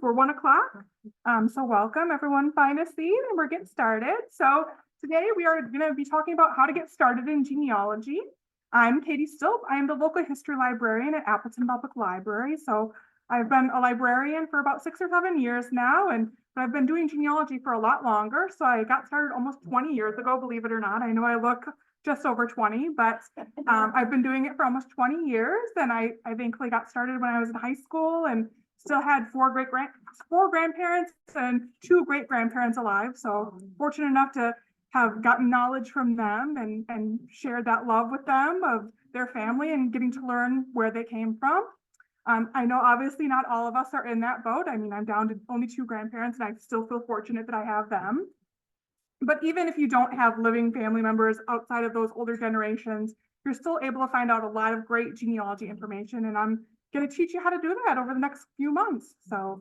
We're 1 o'clock. So welcome everyone, find a seat and we're getting started. So today we are going to be talking about how to get started in genealogy. I'm Katie Stilp. I am the local history librarian at Appleton Public Library. So I've been a librarian for about 6 or 7 years now, and I've been doing genealogy for a lot longer. So I got started almost 20 years ago, believe it or not. I know I look just over 20, but I've been doing it for almost 20 years. And I thankfully got started when I was in high school and still had four grandparents and 2 great-grandparents alive. So fortunate enough to have gotten knowledge from them and shared that love with them of their family and getting to learn where they came from. I know obviously not all of us are in that boat. I mean, I'm down to only 2 grandparents and I still feel fortunate that I have them. But even if you don't have living family members outside of those older generations, you're still able to find out a lot of great genealogy information. And I'm going to teach you how to do that over the next few months. So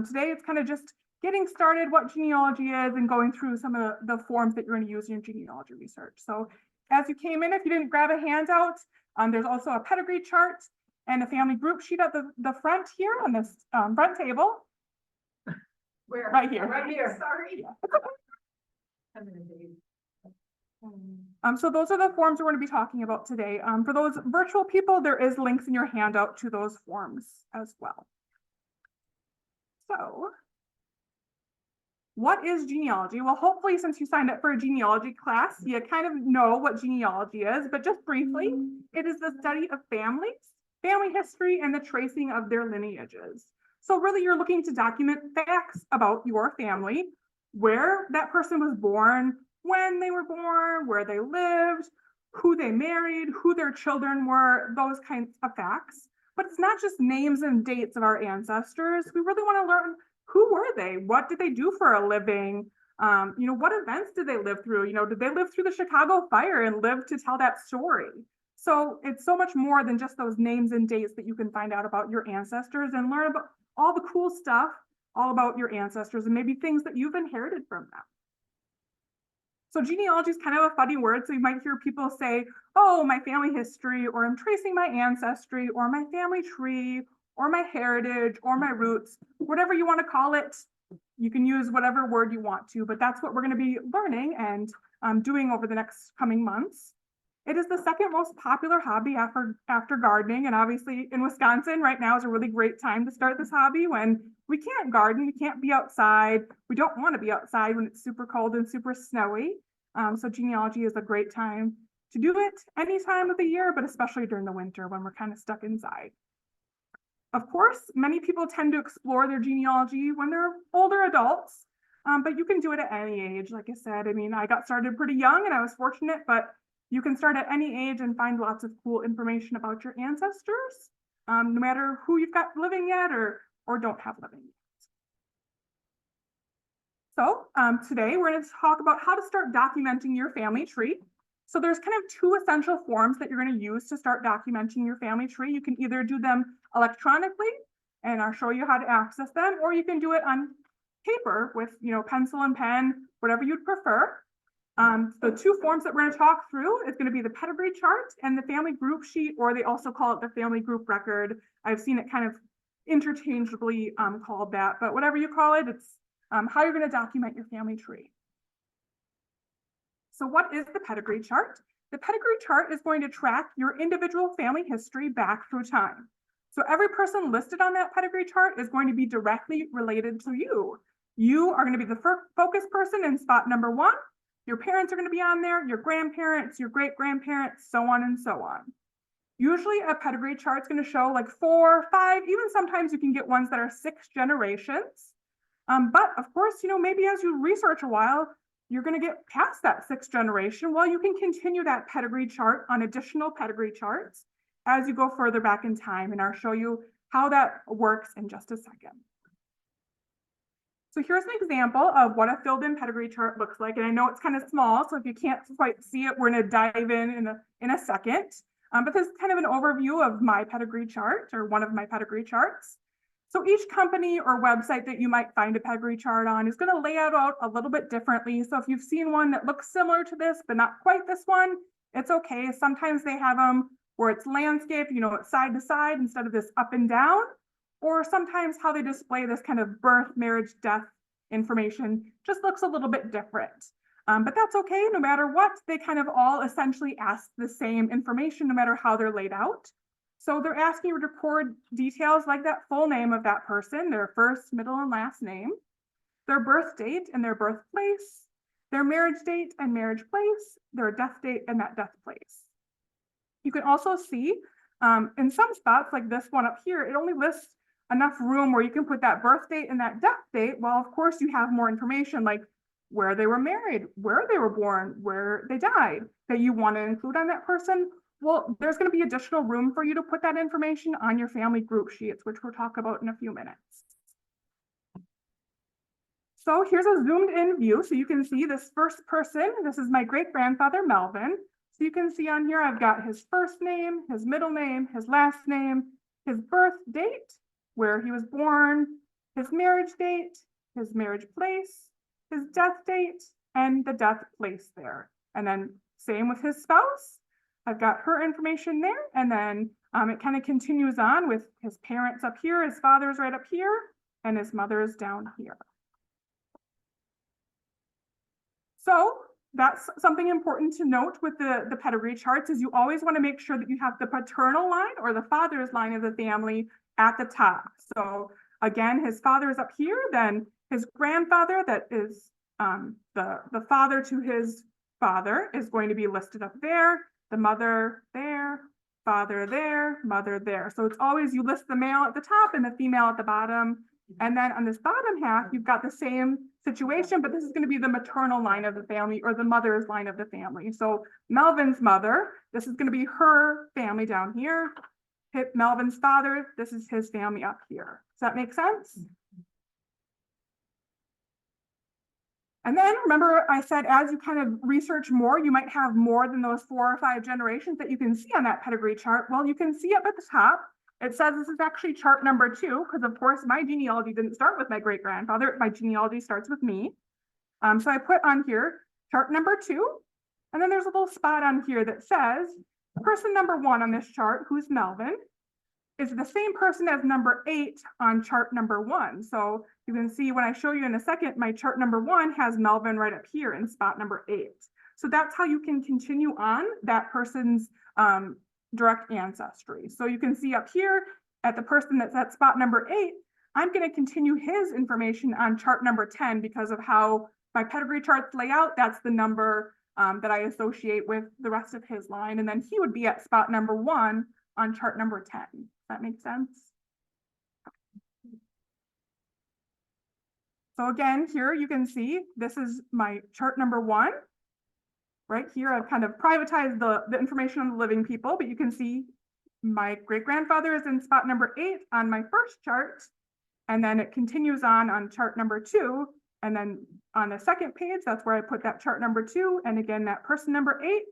today it's kind of just getting started what genealogy is and going through some of the forms that you're going to use in your genealogy research. So as you came in, if you didn't grab a handout, there's also a pedigree chart and a family group sheet at the front here on this front table. Where? Right here. Right here. Sorry. So those are the forms we're going to be talking about today. For those virtual people, there is links in your handout to those forms as well. So what is genealogy? Well, hopefully since you signed up for a genealogy class, you kind of know what genealogy is, but just briefly, it is the study of families, family history, and the tracing of their lineages. So really you're looking to document facts about your family, where that person was born, when they were born, where they lived, who they married, who their children were, those kinds of facts. But it's not just names and dates of our ancestors. We really want to learn, who were they? What did they do for a living? What events did they live through? Did they live through the Chicago fire and live to tell that story? So it's so much more than just those names and dates that you can find out about your ancestors and learn about all the cool stuff all about your ancestors and maybe things that you've inherited from them. So genealogy is kind of a funny word. So you might hear people say, oh, my family history, or I'm tracing my ancestry, or my family tree, or my heritage, or my roots, whatever you want to call it. You can use whatever word you want to, but that's what we're going to be learning and doing over the next coming months. It is the second most popular hobby after gardening. And obviously in Wisconsin right now is a really great time to start this hobby when we can't garden, we can't be outside. We don't want to be outside when it's super cold and super snowy. So genealogy is a great time to do it any time of the year, but especially during the winter when we're kind of stuck inside. Of course, many people tend to explore their genealogy when they're older adults, but you can do it at any age. Like I said, I mean, I got started pretty young and I was fortunate, but you can start at any age and find lots of cool information about your ancestors, no matter who you've got living yet or don't have living yet. So today we're going to talk about how to start documenting your family tree. So there's kind of 2 essential forms that you're going to use to start documenting your family tree. You can either do them electronically, and I'll show you how to access them, or you can do it on paper with pencil and pen, whatever you'd prefer. The 2 forms that we're going to talk through is going to be the pedigree chart and the family group sheet, or they also call it the family group record. I've seen it kind of interchangeably called that, but whatever you call it, it's how you're going to document your family tree. So what is the pedigree chart? The pedigree chart is going to track your individual family history back through time. So every person listed on that pedigree chart is going to be directly related to you. You are going to be the focus person in spot number 1. Your parents are going to be on there, your grandparents, your great-grandparents, so on and so on. Usually a pedigree chart is going to show like 4, 5, even sometimes you can get ones that are 6 generations. But of course, maybe as you research a while, you're going to get past that 6th generation. Well, you can continue that pedigree chart on additional pedigree charts as you go further back in time. And I'll show you how that works in just a second. So here's an example of what a filled in pedigree chart looks like. And I know it's kind of small, so if you can't quite see it, we're going to dive in a second. But this is kind of an overview of my pedigree chart, or one of my pedigree charts. So each company or website that you might find a pedigree chart on is going to lay it out a little bit differently. So if you've seen one that looks similar to this, but not quite this one, it's okay. Sometimes they have them where it's landscape, it's side to side instead of this up and down. or sometimes how they display this kind of birth, marriage, death information just looks a little bit different. But that's okay, no matter what, they kind of all essentially ask the same information, no matter how they're laid out. So they're asking you to record details like that full name of that person, their first, middle, and last name, their birth date and their birthplace, their marriage date and marriage place, their death date and that death place. You can also see in some spots, like this one up here, it only lists enough room where you can put that birth date and that death date. Well, of course, you have more information like where they were married, where they were born, where they died, that you want to include on that person. Well, there's going to be additional room for you to put that information on your family group sheets, which we'll talk about in a few minutes. So here's a zoomed in view. So you can see this first person. This is my great-grandfather, Melvin. So you can see on here, I've got his first name, his middle name, his last name, his birth date, where he was born, his marriage date, his marriage place, his death date, and the death place there. And then same with his spouse. I've got her information there. And then it kind of continues on with his parents up here, his father's right up here, and his mother's down here. So that's something important to note with the pedigree charts is you always want to make sure that you have the paternal line or the father's line of the family at the top. So again, his father is up here, then his grandfather, that is the father to his father, is going to be listed up there, the mother there, father there, mother there. So it's always you list the male at the top and the female at the bottom. And then on this bottom half, you've got the same situation, but this is going to be the maternal line of the family or the mother's line of the family. So Melvin's mother, this is going to be her family down here. Melvin's father, this is his family up here. Does that make sense? And then remember, I said, as you kind of research more, you might have more than those 4 or 5 generations that you can see on that pedigree chart. Well, you can see up at the top, it says this is actually chart number 2, because of course my genealogy didn't start with my great-grandfather. My genealogy starts with me. So I put on here chart number 2, and then there's a little spot on here that says person number 1 on this chart, who's Melvin, is the same person as number 8 on chart number 1. So you can see when I show you in a second, my chart number 1 has Melvin right up here in spot number 8. So that's how you can continue on that person's direct ancestry. So you can see up here at the person that's at spot number 8, I'm going to continue his information on chart number 10 because of how my pedigree charts lay out. That's the number that I associate with the rest of his line. And then he would be at spot number 1 on chart number 10. Does that make sense? So again, here you can see this is my chart number 1. Right here, I've kind of privatized the information on the living people, but you can see my great-grandfather is in spot number 8 on my first chart, and then it continues on chart number 2, and then on the second page, that's where I put that chart number 2, and again, that person number 8,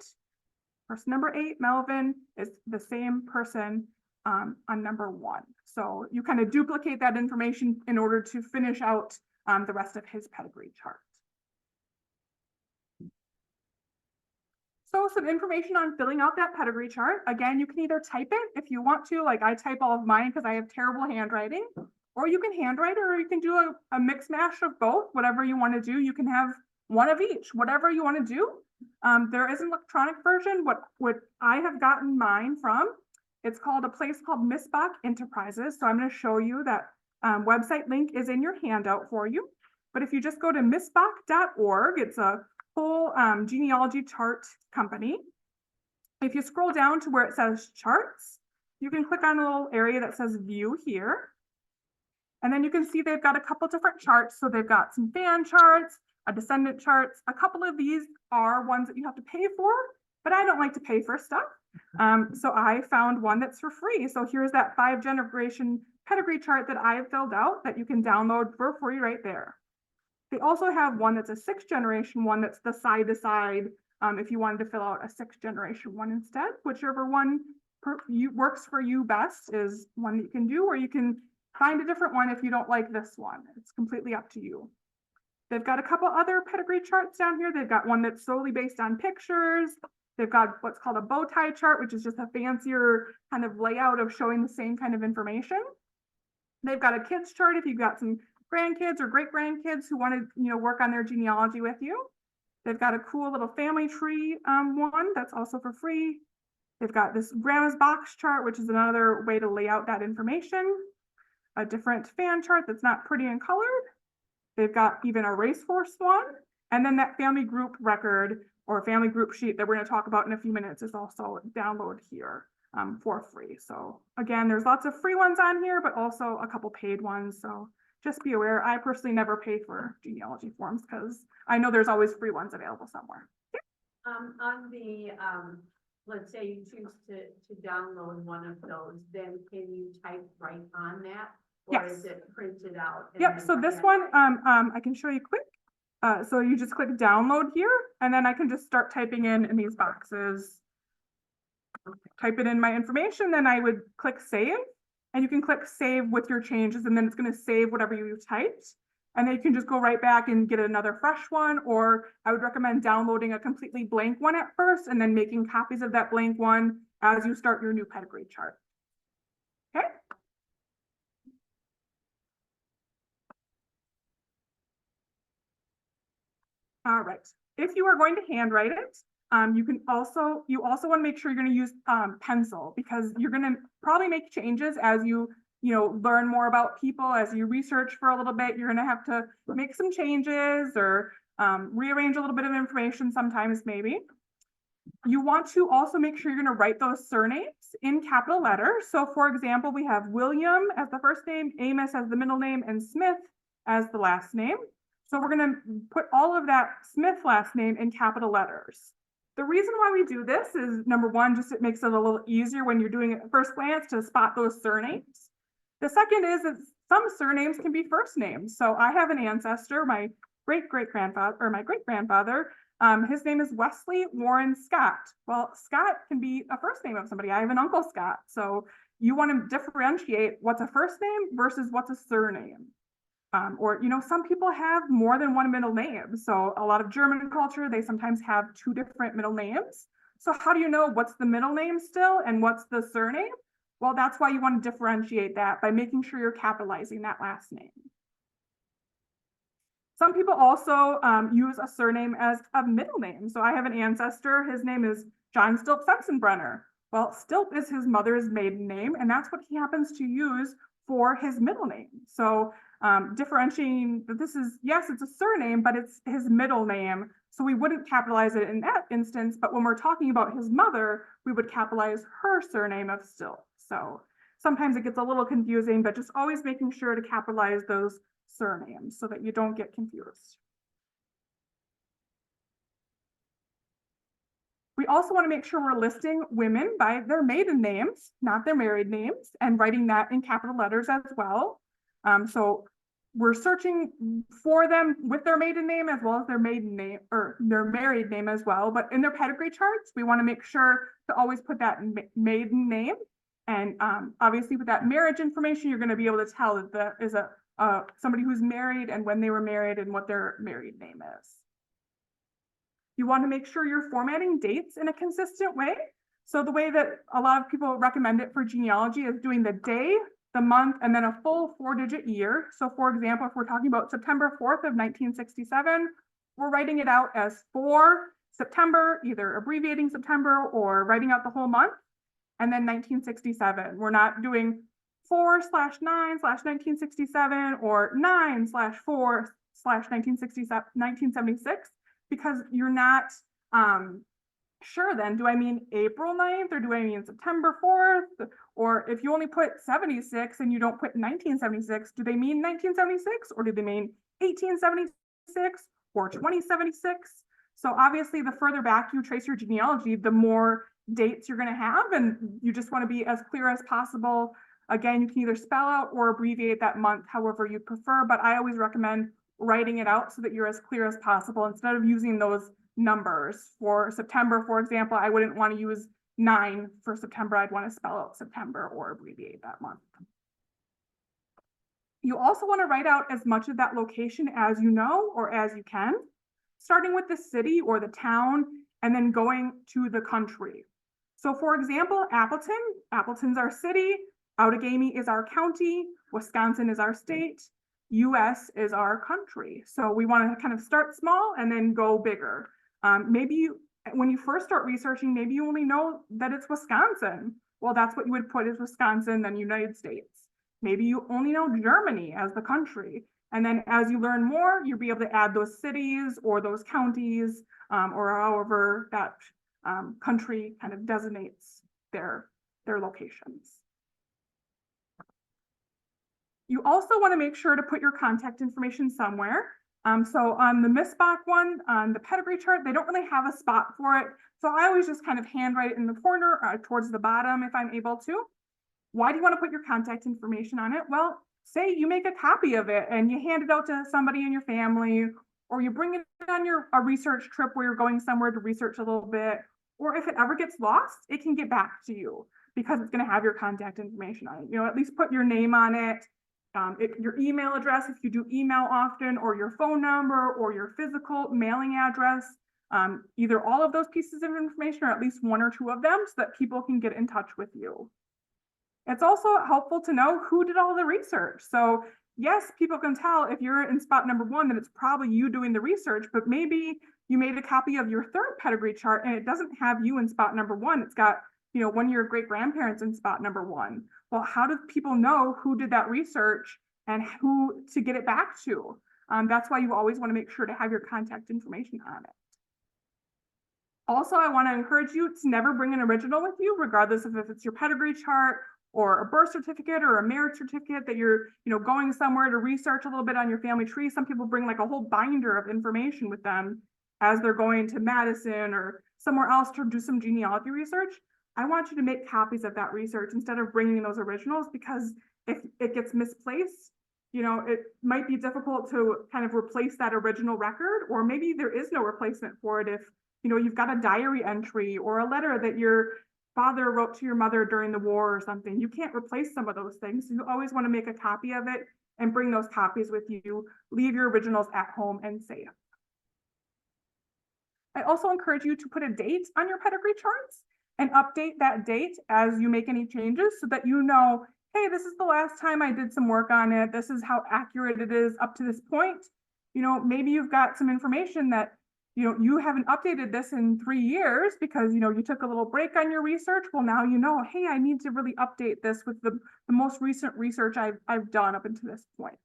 Melvin, is the same person on number 1. So you kind of duplicate that information in order to finish out the rest of his pedigree chart. So some information on filling out that pedigree chart. Again, you can either type it if you want to, like I type all of mine because I have terrible handwriting, or you can handwrite, or you can do a mix mash of both, whatever you want to do. You can have one of each, whatever you want to do. There is an electronic version. What I have gotten mine from, it's called a place called Missbach Enterprises. So I'm going to show you that website link is in your handout for you. But if you just go to missbach.org, it's a full genealogy chart company. If you scroll down to where it says charts, you can click on a little area that says view here. And then you can see they've got a couple different charts. So they've got some fan charts, a descendant charts. A couple of these are ones that you have to pay for, but I don't like to pay for stuff. So I found one that's for free. So here's that 5-generation pedigree chart that I have filled out that you can download for free right there. They also have one that's a 6th-generation one that's the side-to-side if you wanted to fill out a 6th-generation one instead. Whichever one works for you best is one that you can do, or you can find a different one if you don't like this one. It's completely up to you. They've got a couple other pedigree charts down here. They've got one that's solely based on pictures. They've got what's called a bow tie chart, which is just a fancier kind of layout of showing the same kind of information. They've got a kids chart if you've got some grandkids or great grandkids who want to, work on their genealogy with you. They've got a cool little family tree one that's also for free. They've got this grandma's box chart, which is another way to lay out that information. A different fan chart that's not pretty and colored. They've got even a racehorse one. And then that family group record or family group sheet that we're going to talk about in a few minutes is also download here for free. So again, there's lots of free ones on here, but also a couple paid ones. So just be aware, I personally never pay for genealogy forms because I know there's always free ones available somewhere. On the, let's say you choose to download one of those, then can you type right on that? Or Yes. is it printed out? Yep, so this one, I can show you quick. So you just click download here, and then I can just start typing in these boxes. Type it in my information, then I would click save, and you can click save with your changes, and then it's going to save whatever you typed. And then you can just go right back and get another fresh one, or I would recommend downloading a completely blank one at first, and then making copies of that blank one as you start your new pedigree chart. Okay. All right. If you are going to handwrite it, you also want to make sure you're going to use pencil because you're going to probably make changes as you learn more about people, as you research for a little bit. You're going to have to make some changes or rearrange a little bit of information sometimes maybe. You want to also make sure you're going to write those surnames in capital letters. So for example, we have William as the first name, Amos as the middle name, and Smith as the last name. So we're going to put all of that Smith last name in capital letters. The reason why we do this is, number one, just it makes it a little easier when you're doing it at first glance to spot those surnames. The second is that some surnames can be first names. So I have an ancestor, my great-grandfather, his name is Wesley Warren Scott. Well, Scott can be a first name of somebody. I have an Uncle Scott. So you want to differentiate what's a first name versus what's a surname. Or some people have more than one middle name. So a lot of German culture, they sometimes have two different middle names. So how do you know what's the middle name still and what's the surname? Well, that's why you want to differentiate that by making sure you're capitalizing that last name. Some people also use a surname as a middle name. So I have an ancestor, his name is John Stilp Sensenbrenner. Well, Stilp is his mother's maiden name, and that's what he happens to use for his middle name. So differentiating that this is, yes, it's a surname, but it's his middle name. So we wouldn't capitalize it in that instance, but when we're talking about his mother, we would capitalize her surname of Stilp. So sometimes it gets a little confusing, but just always making sure to capitalize those surnames so that you don't get confused. We also want to make sure we're listing women by their maiden names, not their married names, and writing that in capital letters as well. So we're searching for them with their maiden name as well as their maiden name or their married name as well. But in their pedigree charts, we want to make sure to always put that maiden name. And obviously with that marriage information, you're going to be able to tell that that is somebody who's married and when they were married and what their married name is. You want to make sure you're formatting dates in a consistent way. So the way that a lot of people recommend it for genealogy is doing the day, the month, and then a full 4-digit year. So for example, if we're talking about September 4th of 1967, we're writing it out as 4 September, either abbreviating September or writing out the whole month, and then 1967. We're not doing 4/9/1967 or 9/4/1976 because you're not sure then, do I mean April 9th or do I mean September 4th? Or if you only put 76 and you don't put 1976, do they mean 1976 or do they mean 1876 or 2076? So obviously the further back you trace your genealogy, the more dates you're going to have, and you just want to be as clear as possible. Again, you can either spell out or abbreviate that month however you prefer, but I always recommend writing it out so that you're as clear as possible instead of using those numbers. For September, for example, I wouldn't want to use 9 for September. I'd want to spell out September or abbreviate that month. You also want to write out as much of that location as you know or as you can, starting with the city or the town and then going to the country. So for example, Appleton's our city. Outagamie is our county, Wisconsin is our state, US is our country. So we want to kind of start small and then go bigger. When you first start researching, maybe you only know that it's Wisconsin. Well, that's what you would put as Wisconsin, then United States. Maybe you only know Germany as the country. And then as you learn more, you'll be able to add those cities or those counties, or however that country kind of designates their locations. You also want to make sure to put your contact information somewhere. So on the MISBAC one, on the pedigree chart, they don't really have a spot for it. So I always just kind of handwrite it in the corner towards the bottom if I'm able to. Why do you want to put your contact information on it? Well, say you make a copy of it and you hand it out to somebody in your family, or you bring it on a research trip where you're going somewhere to research a little bit, or if it ever gets lost, it can get back to you because it's going to have your contact information on it. You know, at least put your name on it, your email address if you do email often, or your phone number, or your physical mailing address, either all of those pieces of information or at least one or two of them so that people can get in touch with you. It's also helpful to know who did all the research. So yes, people can tell if you're in spot number 1 that it's probably you doing the research, but maybe you made a copy of your third pedigree chart and it doesn't have you in spot number 1. It's got, you know, one of your great grandparents in spot number 1. Well, how do people know who did that research and who to get it back to? That's why you always want to make sure to have your contact information on it. Also, I want to encourage you to never bring an original with you, regardless of if it's your pedigree chart or a birth certificate or a marriage certificate that you're, going somewhere to research a little bit on your family tree. Some people bring like a whole binder of information with them as they're going to Madison or somewhere else to do some genealogy research. I want you to make copies of that research instead of bringing those originals, because if it gets misplaced, it might be difficult to kind of replace that original record, or maybe there is no replacement for it if, you've got a diary entry or a letter that your father wrote to your mother during the war or something. You can't replace some of those things. So you always want to make a copy of it and bring those copies with you. Leave your originals at home and safe. I also encourage you to put a date on your pedigree charts and update that date as you make any changes so that you know, hey, this is the last time I did some work on it. This is how accurate it is up to this point. Maybe you've got some information that you haven't updated this in 3 years because, you took a little break on your research. Well, now hey, I need to really update this with the most recent research I've done up until this point.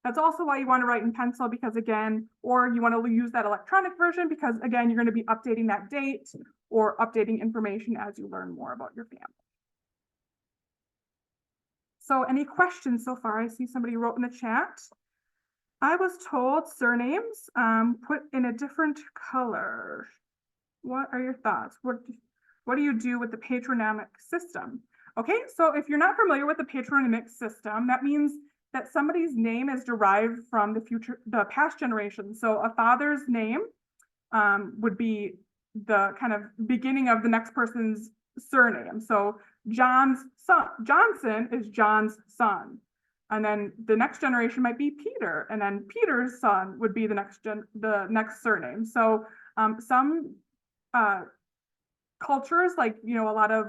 That's also why you want to write in pencil, because again, or you want to use that electronic version because again, you're going to be updating that date or updating information as you learn more about your family. So any questions so far? I see somebody wrote in the chat. I was told surnames put in a different color. What are your thoughts? What do you do with the patronymic system? Okay, so if you're not familiar with the patronymic system, that means that somebody's name is derived from the past generation. So a father's name would be the kind of beginning of the next person's surname. So John's son, Johnson is John's son. And then the next generation might be Peter, and then Peter's son would be the next surname. So some cultures, like a lot of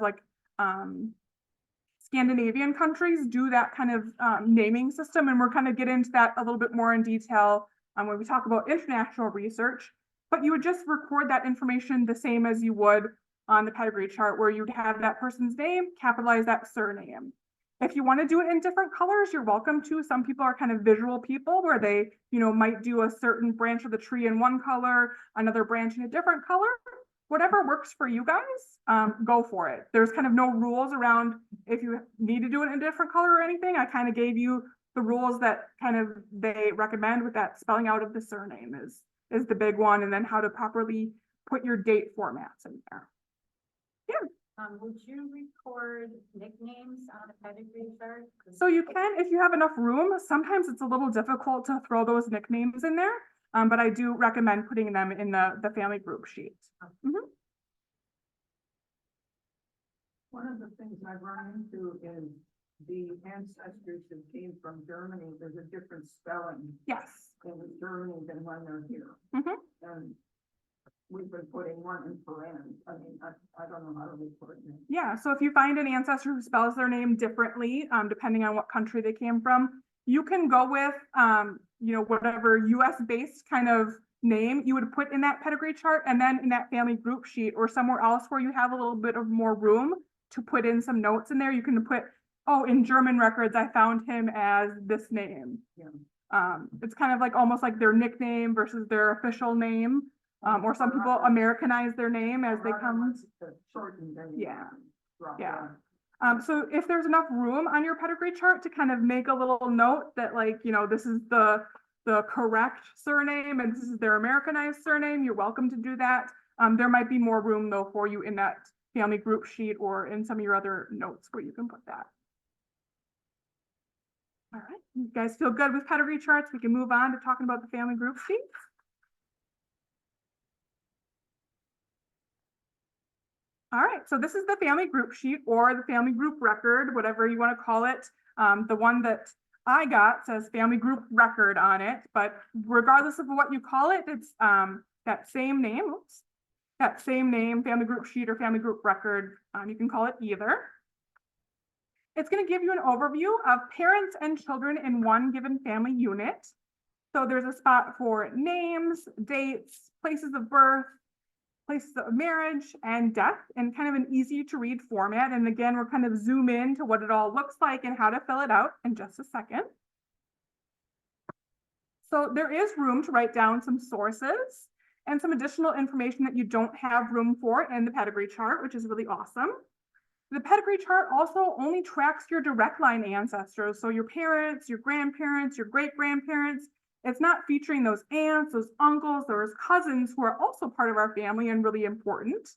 Scandinavian countries, do that kind of naming system, and we're kind of get into that a little bit more in detail when we talk about international research. But you would just record that information the same as you would on the pedigree chart, where you'd have that person's name, capitalize that surname. If you want to do it in different colors, you're welcome to. Some people are kind of visual people where they, might do a certain branch of the tree in one color, another branch in a different color. Whatever works for you guys, go for it. There's kind of no rules around if you need to do it in a different color or anything. I kind of gave you the rules that kind of they recommend with that spelling out of the surname is the big one, and then how to properly put your date formats in there. Yeah. Would you record nicknames on a pedigree chart? So you can, if you have enough room. Sometimes it's a little difficult to throw those nicknames in there, but I do recommend putting them in the family group sheet. Mm-hmm. One of the things I've run into is the ancestors that came from Germany. There's a different spelling Yes. in Germany than when they're here. Mm-hmm. And we've been putting one in parens. I mean, I don't know how to report it. Yeah, so if you find an ancestor who spells their name differently, depending on what country they came from, you can go with, whatever US-based kind of name you would put in that pedigree chart, and then in that family group sheet or somewhere else where you have a little bit of more room to put in some notes in there, you can put, oh, in German records, I found him as this name. Yeah. It's kind of like almost like their nickname versus their official name. Or some people Americanize their name as they come. Yeah. Yeah. So if there's enough room on your pedigree chart to kind of make a little note that, like, this is the correct surname and this is their Americanized surname, you're welcome to do that. There might be more room though for you in that family group sheet or in some of your other notes where you can put that. All right, you guys feel good with pedigree charts? We can move on to talking about the family group sheet. All right, so this is the family group sheet or the family group record, whatever you want to call it. The one that I got says family group record on it, but regardless of what you call it, it's that same name, family group sheet or family group record. You can call it either. It's going to give you an overview of parents and children in one given family unit. So there's a spot for names, dates, places of birth, places of marriage and death in kind of an easy to read format. And again, we're kind of zoom in to what it all looks like and how to fill it out in just a second. So there is room to write down some sources and some additional information that you don't have room for in the pedigree chart, which is really awesome. The pedigree chart also only tracks your direct line ancestors. So your parents, your grandparents, your great-grandparents. It's not featuring those aunts, those uncles, those cousins who are also part of our family and really important.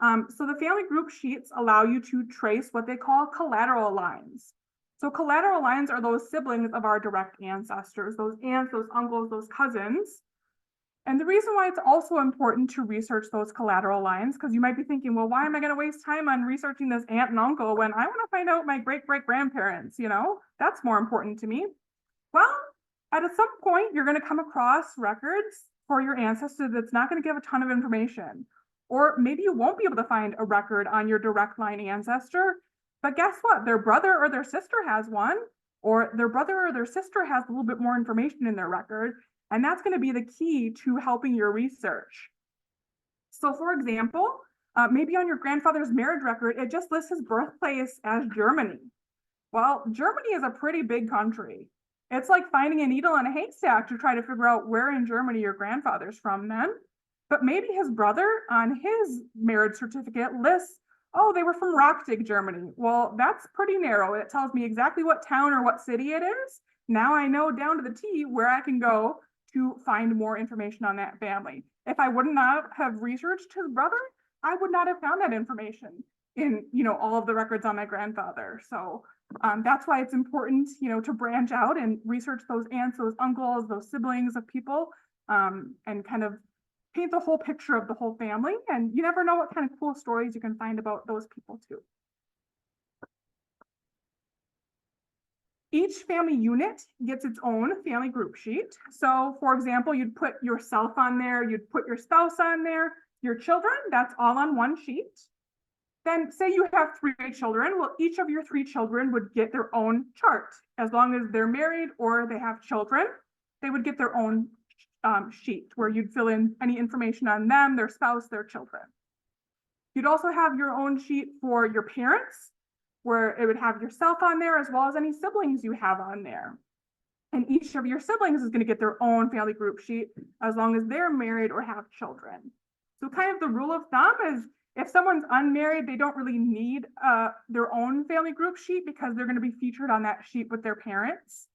So the family group sheets allow you to trace what they call collateral lines. So collateral lines are those siblings of our direct ancestors, those aunts, those uncles, those cousins. And the reason why it's also important to research those collateral lines, because you might be thinking, well, why am I going to waste time on researching this aunt and uncle when I want to find out my great-great-grandparents, That's more important to me. Well, at some point, you're going to come across records for your ancestor that's not going to give a ton of information. Or maybe you won't be able to find a record on your direct line ancestor, but guess what? Their brother or their sister has one, or their brother or their sister has a little bit more information in their record, and that's going to be the key to helping your research. So for example, maybe on your grandfather's marriage record, it just lists his birthplace as Germany. Well, Germany is a pretty big country. It's like finding a needle in a haystack to try to figure out where in Germany your grandfather's from then. But maybe his brother on his marriage certificate lists, oh, they were from Rocktig, Germany. Well, that's pretty narrow. It tells me exactly what town or what city it is. Now I know down to the T where I can go to find more information on that family. If I would not have researched his brother, I would not have found that information in, all of the records on my grandfather. So that's why it's important, to branch out and research those aunts, those uncles, those siblings of people, and kind of paint the whole picture of the whole family. And you never know what kind of cool stories you can find about those people too. Each family unit gets its own family group sheet. So for example, you'd put yourself on there, you'd put your spouse on there, your children, that's all on one sheet. Then say you have 3 children, well, each of your 3 children would get their own chart. As long as they're married or they have children, they would get their own sheet where you'd fill in any information on them, their spouse, their children. You'd also have your own sheet for your parents, where it would have yourself on there as well as any siblings you have on there. And each of your siblings is going to get their own family group sheet as long as they're married or have children. So kind of the rule of thumb is if someone's unmarried, they don't really need their own family group sheet because they're going to be featured on that sheet with their parents.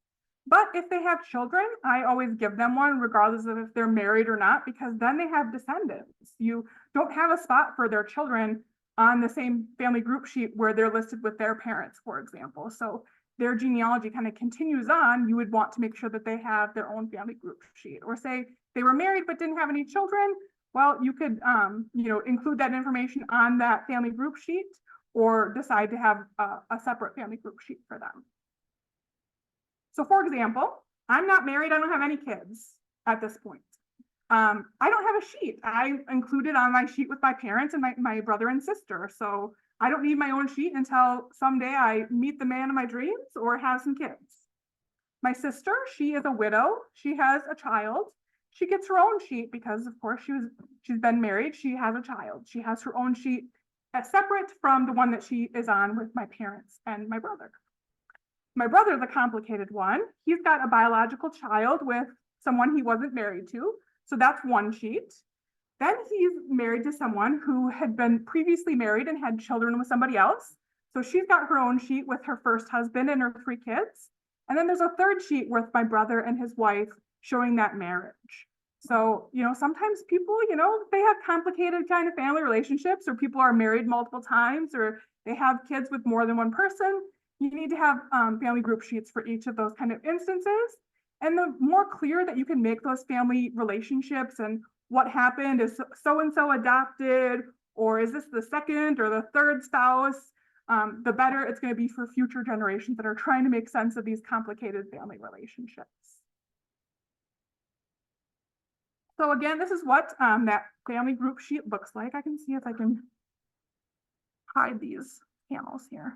But if they have children, I always give them one regardless of if they're married or not, because then they have descendants. You don't have a spot for their children on the same family group sheet where they're listed with their parents, for example. So their genealogy kind of continues on. You would want to make sure that they have their own family group sheet. Or say they were married but didn't have any children, well, you could include that information on that family group sheet or decide to have a separate family group sheet for them. So for example, I'm not married, I don't have any kids at this point. I don't have a sheet. I included on my sheet with my parents and my brother and sister. So I don't need my own sheet until someday I meet the man of my dreams or have some kids. My sister, she is a widow. She has a child. She gets her own sheet because, of course, she's been married. She has a child. She has her own sheet separate from the one that she is on with my parents and my brother. My brother, the complicated one, he's got a biological child with someone he wasn't married to. So that's one sheet. Then he's married to someone who had been previously married and had children with somebody else. So she's got her own sheet with her first husband and her 3 kids. And then there's a third sheet with my brother and his wife showing that marriage. So, sometimes people, they have complicated kind of family relationships, or people are married multiple times, or they have kids with more than one person. You need to have family group sheets for each of those kind of instances. And the more clear that you can make those family relationships and what happened, is so-and-so adopted, or is this the second or the third spouse, the better it's going to be for future generations that are trying to make sense of these complicated family relationships. So again, this is what that family group sheet looks like. I can see if I can hide these panels here.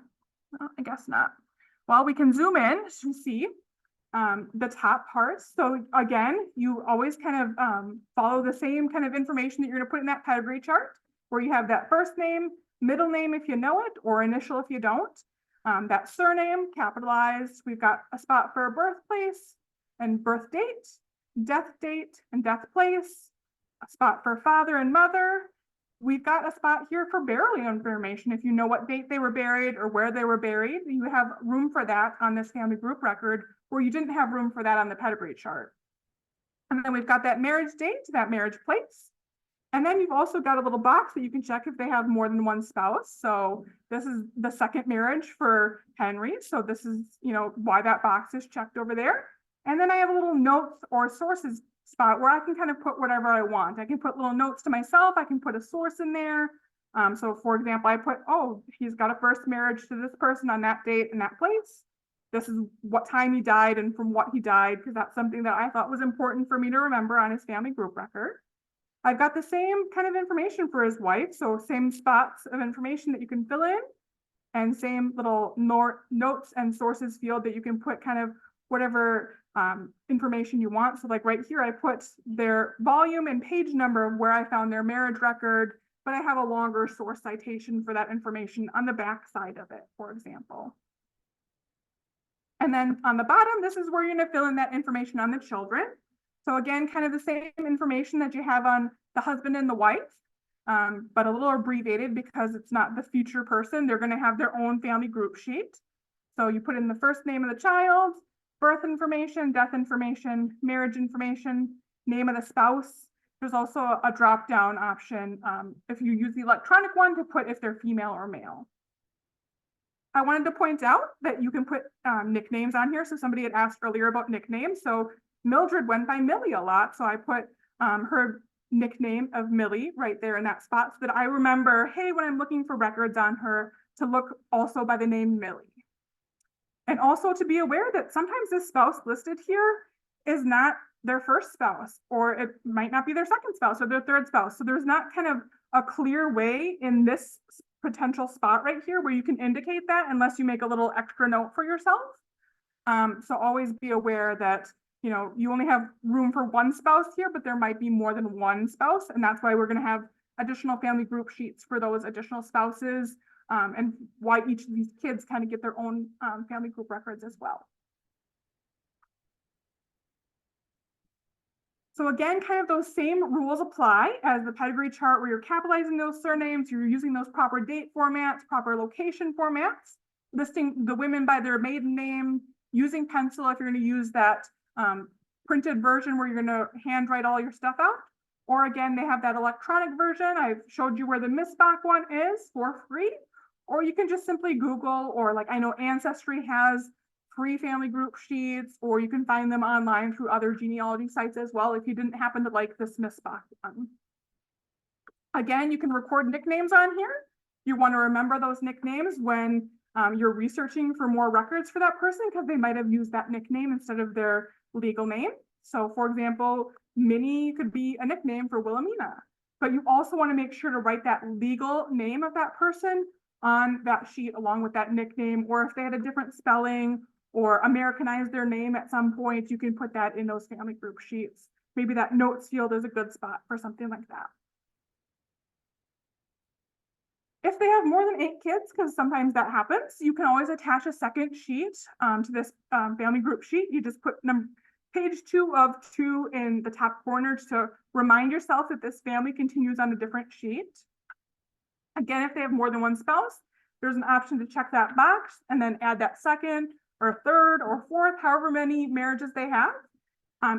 Well, I guess not. Well, we can zoom in to see the top parts. So again, you always kind of follow the same kind of information that you're going to put in that pedigree chart, where you have that first name, middle name if you know it, or initial if you don't. That surname capitalized. We've got a spot for birthplace and birth date, death date and death place, a spot for father and mother. We've got a spot here for burial information. If you know what date they were buried or where they were buried, you have room for that on this family group record, where you didn't have room for that on the pedigree chart. And then we've got that marriage date, that marriage place. And then you've also got a little box that you can check if they have more than one spouse. So this is the second marriage for Henry. So this is, why that box is checked over there. And then I have a little notes or sources spot where I can kind of put whatever I want. I can put little notes to myself. I can put a source in there. So for example, I put, he's got a first marriage to this person on that date and that place. This is what time he died and from what he died, because that's something that I thought was important for me to remember on his family group record. I've got the same kind of information for his wife. So same spots of information that you can fill in, and same little notes and sources field that you can put kind of whatever information you want. So like right here, I put their volume and page number of where I found their marriage record, but I have a longer source citation for that information on the back side of it, for example. And then on the bottom, this is where you're going to fill in that information on the children. So again, kind of the same information that you have on the husband and the wife, but a little abbreviated because it's not the future person. They're going to have their own family group sheet. So you put in the first name of the child, birth information, death information, marriage information, name of the spouse. There's also a drop-down option if you use the electronic one to put if they're female or male. I wanted to point out that you can put nicknames on here. So somebody had asked earlier about nicknames. So Mildred went by Millie a lot. So I put her nickname of Millie right there in that spot so that I remember, hey, when I'm looking for records on her, to look also by the name Millie. And also to be aware that sometimes this spouse listed here is not their first spouse, or it might not be their second spouse or their third spouse. So there's not kind of a clear way in this potential spot right here where you can indicate that unless you make a little extra note for yourself. So always be aware that, you only have room for one spouse here, but there might be more than one spouse. And that's why we're going to have additional family group sheets for those additional spouses, and why each of these kids kind of get their own family group records as well. So again, kind of those same rules apply as the pedigree chart, where you're capitalizing those surnames, you're using those proper date formats, proper location formats, listing the women by their maiden name, using pencil if you're going to use that printed version where you're going to handwrite all your stuff out. Or again, they have that electronic version. I've showed you where the Missbach one is for free. Or you can just simply Google, or like I know Ancestry has free family group sheets, or you can find them online through other genealogy sites as well if you didn't happen to like the Missbach one. Again, you can record nicknames on here. You want to remember those nicknames when you're researching for more records for that person, because they might have used that nickname instead of their legal name. So for example, Minnie could be a nickname for Wilhelmina. But you also want to make sure to write that legal name of that person on that sheet along with that nickname, or if they had a different spelling or Americanized their name at some point, you can put that in those family group sheets. Maybe that notes field is a good spot for something like that. If they have more than 8 kids, because sometimes that happens, you can always attach a second sheet to this family group sheet. You just put page 2 of 2 in the top corner to remind yourself that this family continues on a different sheet. Again, if they have more than one spouse, there's an option to check that box and then add that second or third or fourth, however many marriages they have.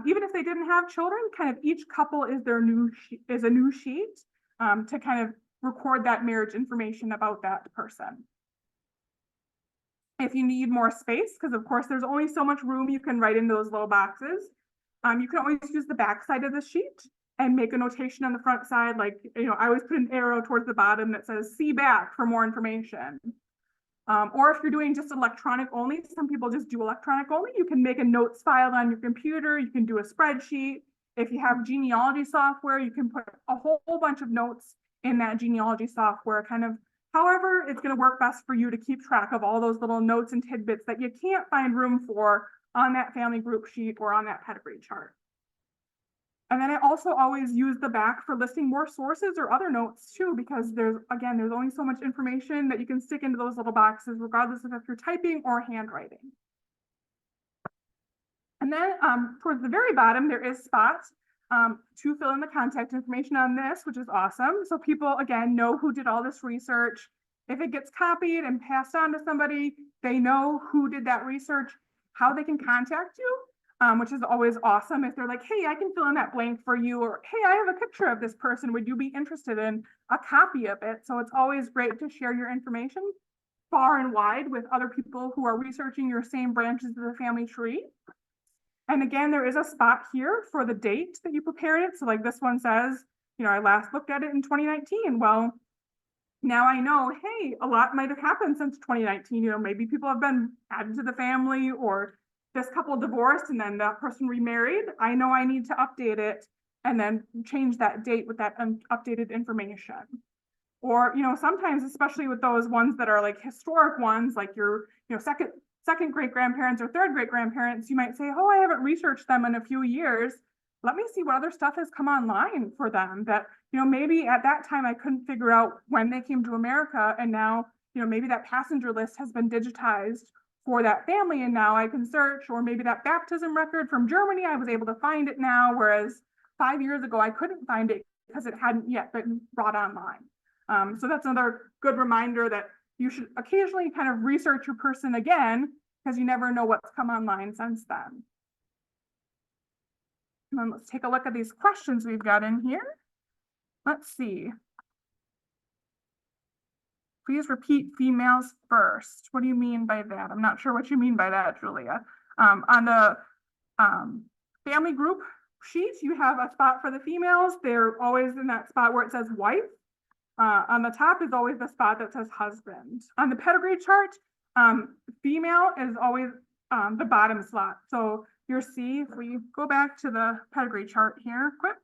Even if they didn't have children, kind of each couple is a new sheet to kind of record that marriage information about that person. If you need more space, because of course there's only so much room you can write in those little boxes, you can always use the back side of the sheet and make a notation on the front side, like, I always put an arrow towards the bottom that says see back for more information. Or if you're doing just electronic only, some people just do electronic only, you can make a notes file on your computer, you can do a spreadsheet. If you have genealogy software, you can put a whole bunch of notes in that genealogy software, kind of however it's going to work best for you to keep track of all those little notes and tidbits that you can't find room for on that family group sheet or on that pedigree chart. And then I also always use the back for listing more sources or other notes too, because there's only so much information that you can stick into those little boxes, regardless of if you're typing or handwriting. And then towards the very bottom, there is spots to fill in the contact information on this, which is awesome. So people, again, know who did all this research. If it gets copied and passed on to somebody, they know who did that research, how they can contact you. Which is always awesome if they're like, hey, I can fill in that blank for you, or hey, I have a picture of this person. Would you be interested in a copy of it? So it's always great to share your information far and wide with other people who are researching your same branches of the family tree. And again, there is a spot here for the date that you prepared it. So like this one says, I last looked at it in 2019. Well, now I know, hey, a lot might have happened since 2019. Maybe people have been added to the family, or this couple divorced and then that person remarried. I know I need to update it and then change that date with that updated information. Or, sometimes, especially with those ones that are like historic ones, like your, second great grandparents or third great grandparents, you might say, oh, I haven't researched them in a few years. Let me see what other stuff has come online for them that, maybe at that time I couldn't figure out when they came to America. And now, maybe that passenger list has been digitized for that family, and now I can search. Or maybe that baptism record from Germany, I was able to find it now, whereas 5 years ago I couldn't find it because it hadn't yet been brought online. So that's another good reminder that you should occasionally kind of research your person again, because you never know what's come online since then. And then let's take a look at these questions we've got in here. Let's see. Please repeat females first. What do you mean by that? I'm not sure what you mean by that, Julia. On the family group sheet, you have a spot for the females. They're always in that spot where it says wife. On the top is always the spot that says husband. On the pedigree chart, female is always the bottom slot. So you'll see, if we go back to the pedigree chart here quick.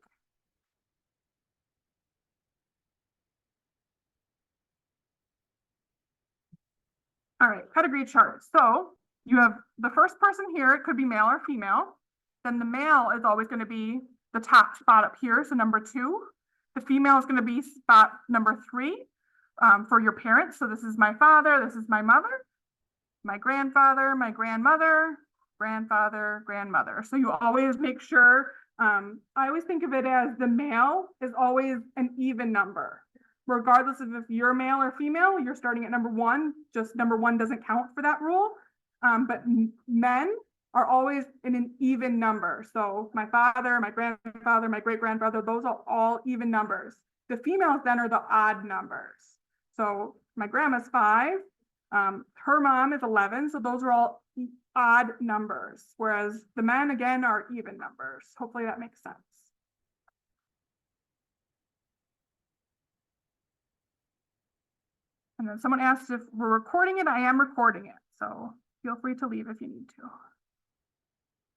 All right, pedigree chart. So you have the first person here, it could be male or female. Then the male is always going to be the top spot up here, so number 2. The female is going to be spot number 3 for your parents. So this is my father, this is my mother, my grandfather, my grandmother, grandfather, grandmother. So you always make sure, I always think of it as the male is always an even number. Regardless of if you're male or female, you're starting at number 1, just number 1 doesn't count for that rule. But men are always in an even number. So my father, my grandfather, my great-grandfather, those are all even numbers. The females then are the odd numbers. So my grandma's 5, her mom is 11, so those are all odd numbers, whereas the men, again, are even numbers. Hopefully that makes sense. And then someone asked if we're recording it. I am recording it, so feel free to leave if you need to.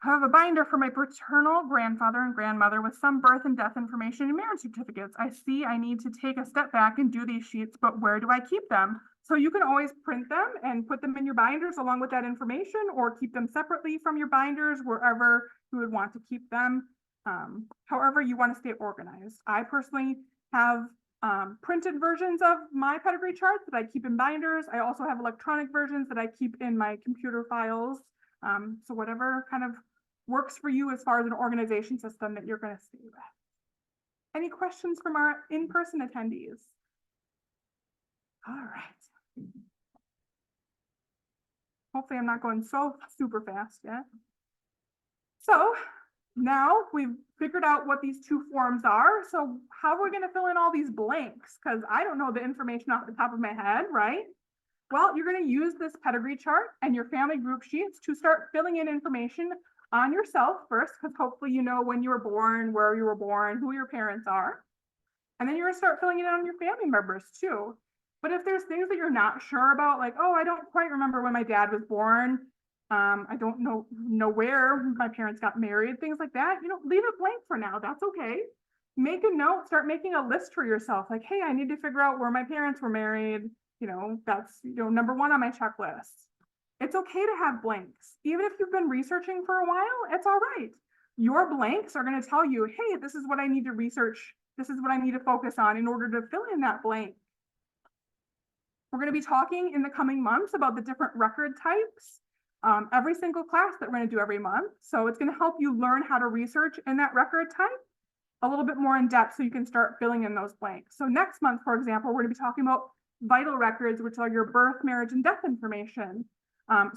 I have a binder for my paternal grandfather and grandmother with some birth and death information and marriage certificates. I see I need to take a step back and do these sheets, but where do I keep them? So you can always print them and put them in your binders along with that information, or keep them separately from your binders wherever you would want to keep them. However you want to stay organized. I personally have printed versions of my pedigree charts that I keep in binders. I also have electronic versions that I keep in my computer files. So whatever kind of works for you as far as an organization system that you're going to stay with. Any questions from our in-person attendees? All right. Hopefully I'm not going so super fast yet. So now we've figured out what these two forms are. So how are we going to fill in all these blanks? Because I don't know the information off the top of my head, right? Well, you're going to use this pedigree chart and your family group sheets to start filling in information on yourself first, because hopefully you know when you were born, where you were born, who your parents are. And then you're going to start filling it in on your family members too. But if there's things that you're not sure about, like, oh, I don't quite remember when my dad was born, I don't know where my parents got married, things like that, leave it blank for now. That's okay. Make a note, start making a list for yourself. Like, hey, I need to figure out where my parents were married. That's, number one on my checklist. It's okay to have blanks. Even if you've been researching for a while, it's all right. Your blanks are going to tell you, hey, this is what I need to research. This is what I need to focus on in order to fill in that blank. We're going to be talking in the coming months about the different record types, every single class that we're going to do every month. So it's going to help you learn how to research in that record type a little bit more in depth so you can start filling in those blanks. So next month, for example, we're going to be talking about vital records, which are your birth, marriage, and death information.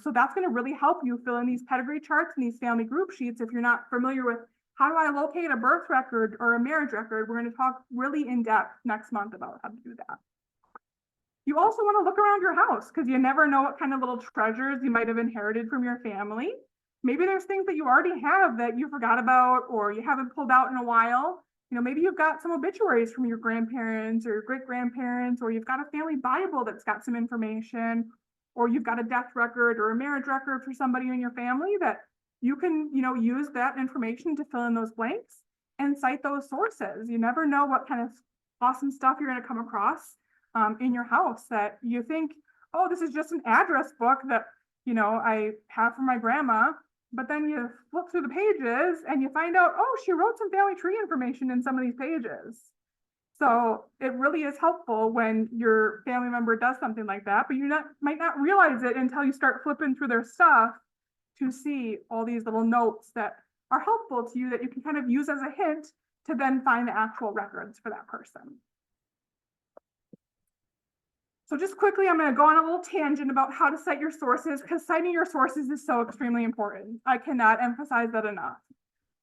So that's going to really help you fill in these pedigree charts and these family group sheets. If you're not familiar with how do I locate a birth record or a marriage record, we're going to talk really in depth next month about how to do that. You also want to look around your house because you never know what kind of little treasures you might have inherited from your family. Maybe there's things that you already have that you forgot about or you haven't pulled out in a while. Maybe you've got some obituaries from your grandparents or your great-grandparents, or you've got a family Bible that's got some information, or you've got a death record or a marriage record for somebody in your family that you can, use that information to fill in those blanks and cite those sources. You never know what kind of awesome stuff you're going to come across in your house that you think, oh, this is just an address book that, I have from my grandma. But then you flip through the pages and you find out, oh, she wrote some family tree information in some of these pages. So it really is helpful when your family member does something like that, but you might not realize it until you start flipping through their stuff to see all these little notes that are helpful to you that you can kind of use as a hint to then find the actual records for that person. So just quickly, I'm going to go on a little tangent about how to cite your sources, because citing your sources is so extremely important. I cannot emphasize that enough.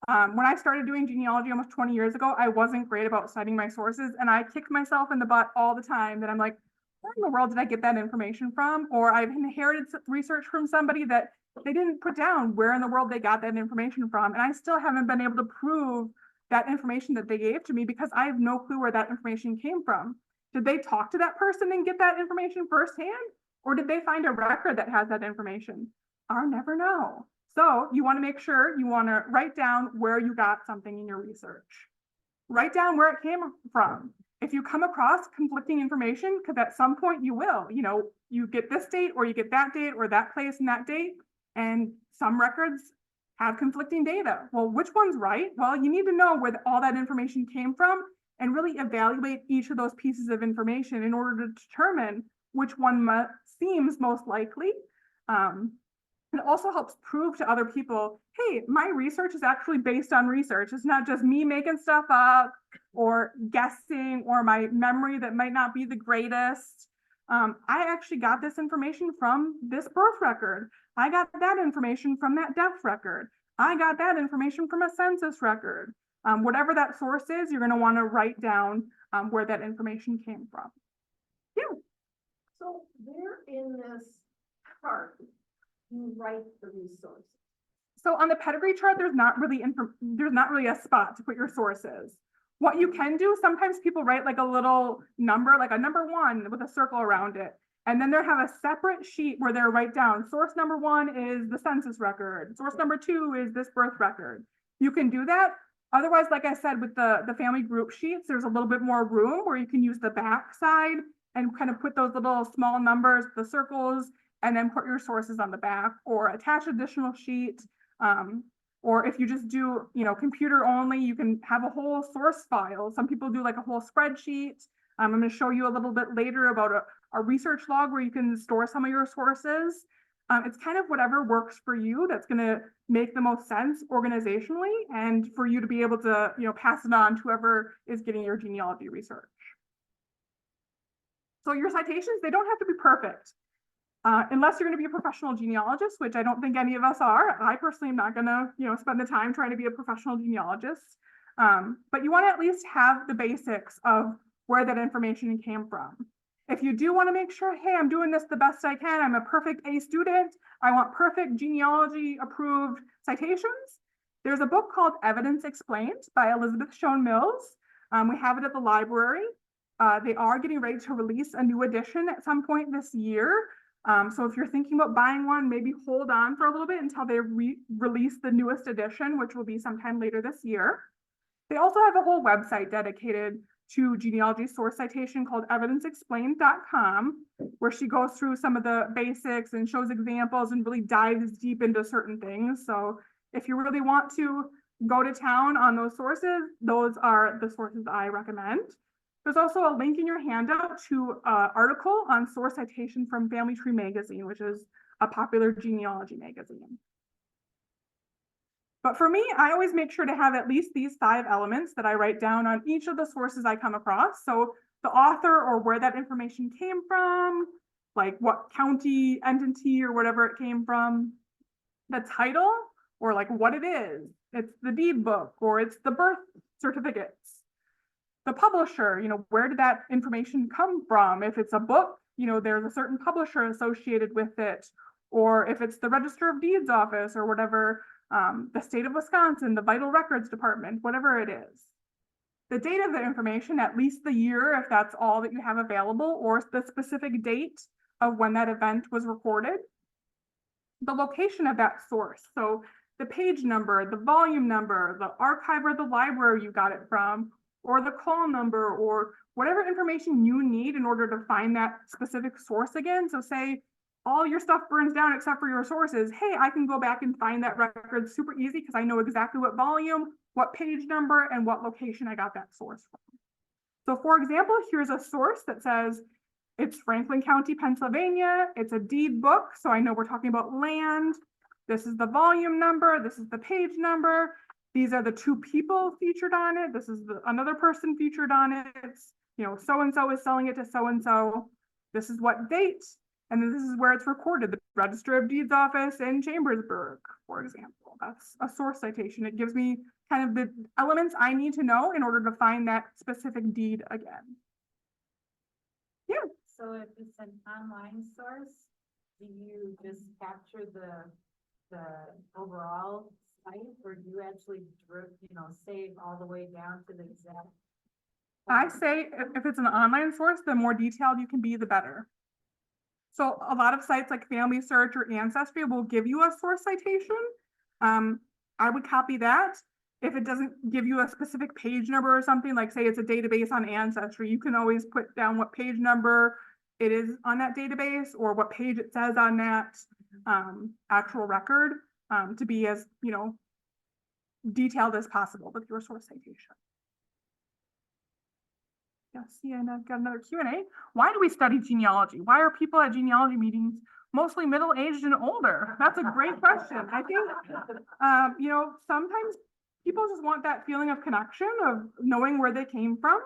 When I started doing genealogy almost 20 years ago, I wasn't great about citing my sources, and I kicked myself in the butt all the time that I'm like, where in the world did I get that information from? Or I've inherited research from somebody that they didn't put down where in the world they got that information from, and I still haven't been able to prove that information that they gave to me because I have no clue where that information came from. Did they talk to that person and get that information firsthand? Or did they find a record that has that information? I'll never know. So you want to make sure you want to write down where you got something in your research. Write down where it came from. If you come across conflicting information, because at some point you will, you get this date or you get that date or that place and that date, and some records have conflicting data. Well, which one's right? Well, you need to know where all that information came from and really evaluate each of those pieces of information in order to determine which one seems most likely. It also helps prove to other people, hey, my research is actually based on research. It's not just me making stuff up or guessing or my memory that might not be the greatest. I actually got this information from this birth record. I got that information from that death record. I got that information from a census record. Whatever that source is, you're going to want to write down where that information came from. Yeah. So where in this chart you write the resources? So on the pedigree chart, there's not really a spot to put your sources. What you can do, sometimes people write like a little number, like a number 1 with a circle around it. And then they have a separate sheet where they're write down, source number 1 is the census record. Source number 2 is this birth record. You can do that. Otherwise, like I said, with the family group sheets, there's a little bit more room where you can use the back side and kind of put those little small numbers, the circles, and then put your sources on the back, or attach additional sheet. Or if you just do, computer only, you can have a whole source file. Some people do like a whole spreadsheet. I'm going to show you a little bit later about a research log where you can store some of your sources. It's kind of whatever works for you that's going to make the most sense organizationally, and for you to be able to, pass it on to whoever is getting your genealogy research. So your citations, they don't have to be perfect. Unless you're going to be a professional genealogist, which I don't think any of us are. I personally am not going to, spend the time trying to be a professional genealogist. But you want to at least have the basics of where that information came from. If you do want to make sure, hey, I'm doing this the best I can, I'm a perfect A student, I want perfect genealogy approved citations, there's a book called Evidence Explained by Elizabeth Schoen Mills. We have it at the library. They are getting ready to release a new edition at some point this year. So if you're thinking about buying one, maybe hold on for a little bit until they release the newest edition, which will be sometime later this year. They also have a whole website dedicated to genealogy source citation called evidenceexplained.com, where she goes through some of the basics and shows examples and really dives deep into certain things. So if you really want to go to town on those sources, those are the sources I recommend. There's also a link in your handout to an article on source citation from Family Tree Magazine, which is a popular genealogy magazine. But for me, I always make sure to have at least these 5 elements that I write down on each of the sources I come across. So the author or where that information came from, like what county, entity, or whatever it came from, the title, or like what it is. It's the deed book, or it's the birth certificates. The publisher, where did that information come from? If it's a book, there's a certain publisher associated with it. Or if it's the Register of Deeds office or whatever, the state of Wisconsin, the Vital Records Department, whatever it is. The date of the information, at least the year, if that's all that you have available, or the specific date of when that event was recorded. The location of that source. So the page number, the volume number, the archive or the library you got it from, or the call number, or whatever information you need in order to find that specific source again. So say all your stuff burns down except for your sources. Hey, I can go back and find that record super easy because I know exactly what volume, what page number, and what location I got that source from. So for example, here's a source that says it's Franklin County, Pennsylvania. It's a deed book, so I know we're talking about land. This is the volume number. This is the page number. These are the 2 people featured on it. This is another person featured on it. It's, so-and-so is selling it to so-and-so. This is what date. And then this is where it's recorded, the Register of Deeds office in Chambersburg, for example. That's a source citation. It gives me kind of the elements I need to know in order to find that specific deed again. Yeah. So if it's an online source, do you just capture the overall site, or do you actually save all the way down to the exact? I say if it's an online source, the more detailed you can be, the better. So a lot of sites like Family Search or Ancestry will give you a source citation. I would copy that. If it doesn't give you a specific page number or something, like say it's a database on Ancestry, you can always put down what page number it is on that database or what page it says on that actual record to be as, detailed as possible with your source citation. Yes, yeah, and I've got another Q&A. Why do we study genealogy? Why are people at genealogy meetings mostly middle-aged and older? That's a great question. I think, sometimes people just want that feeling of connection, of knowing where they came from.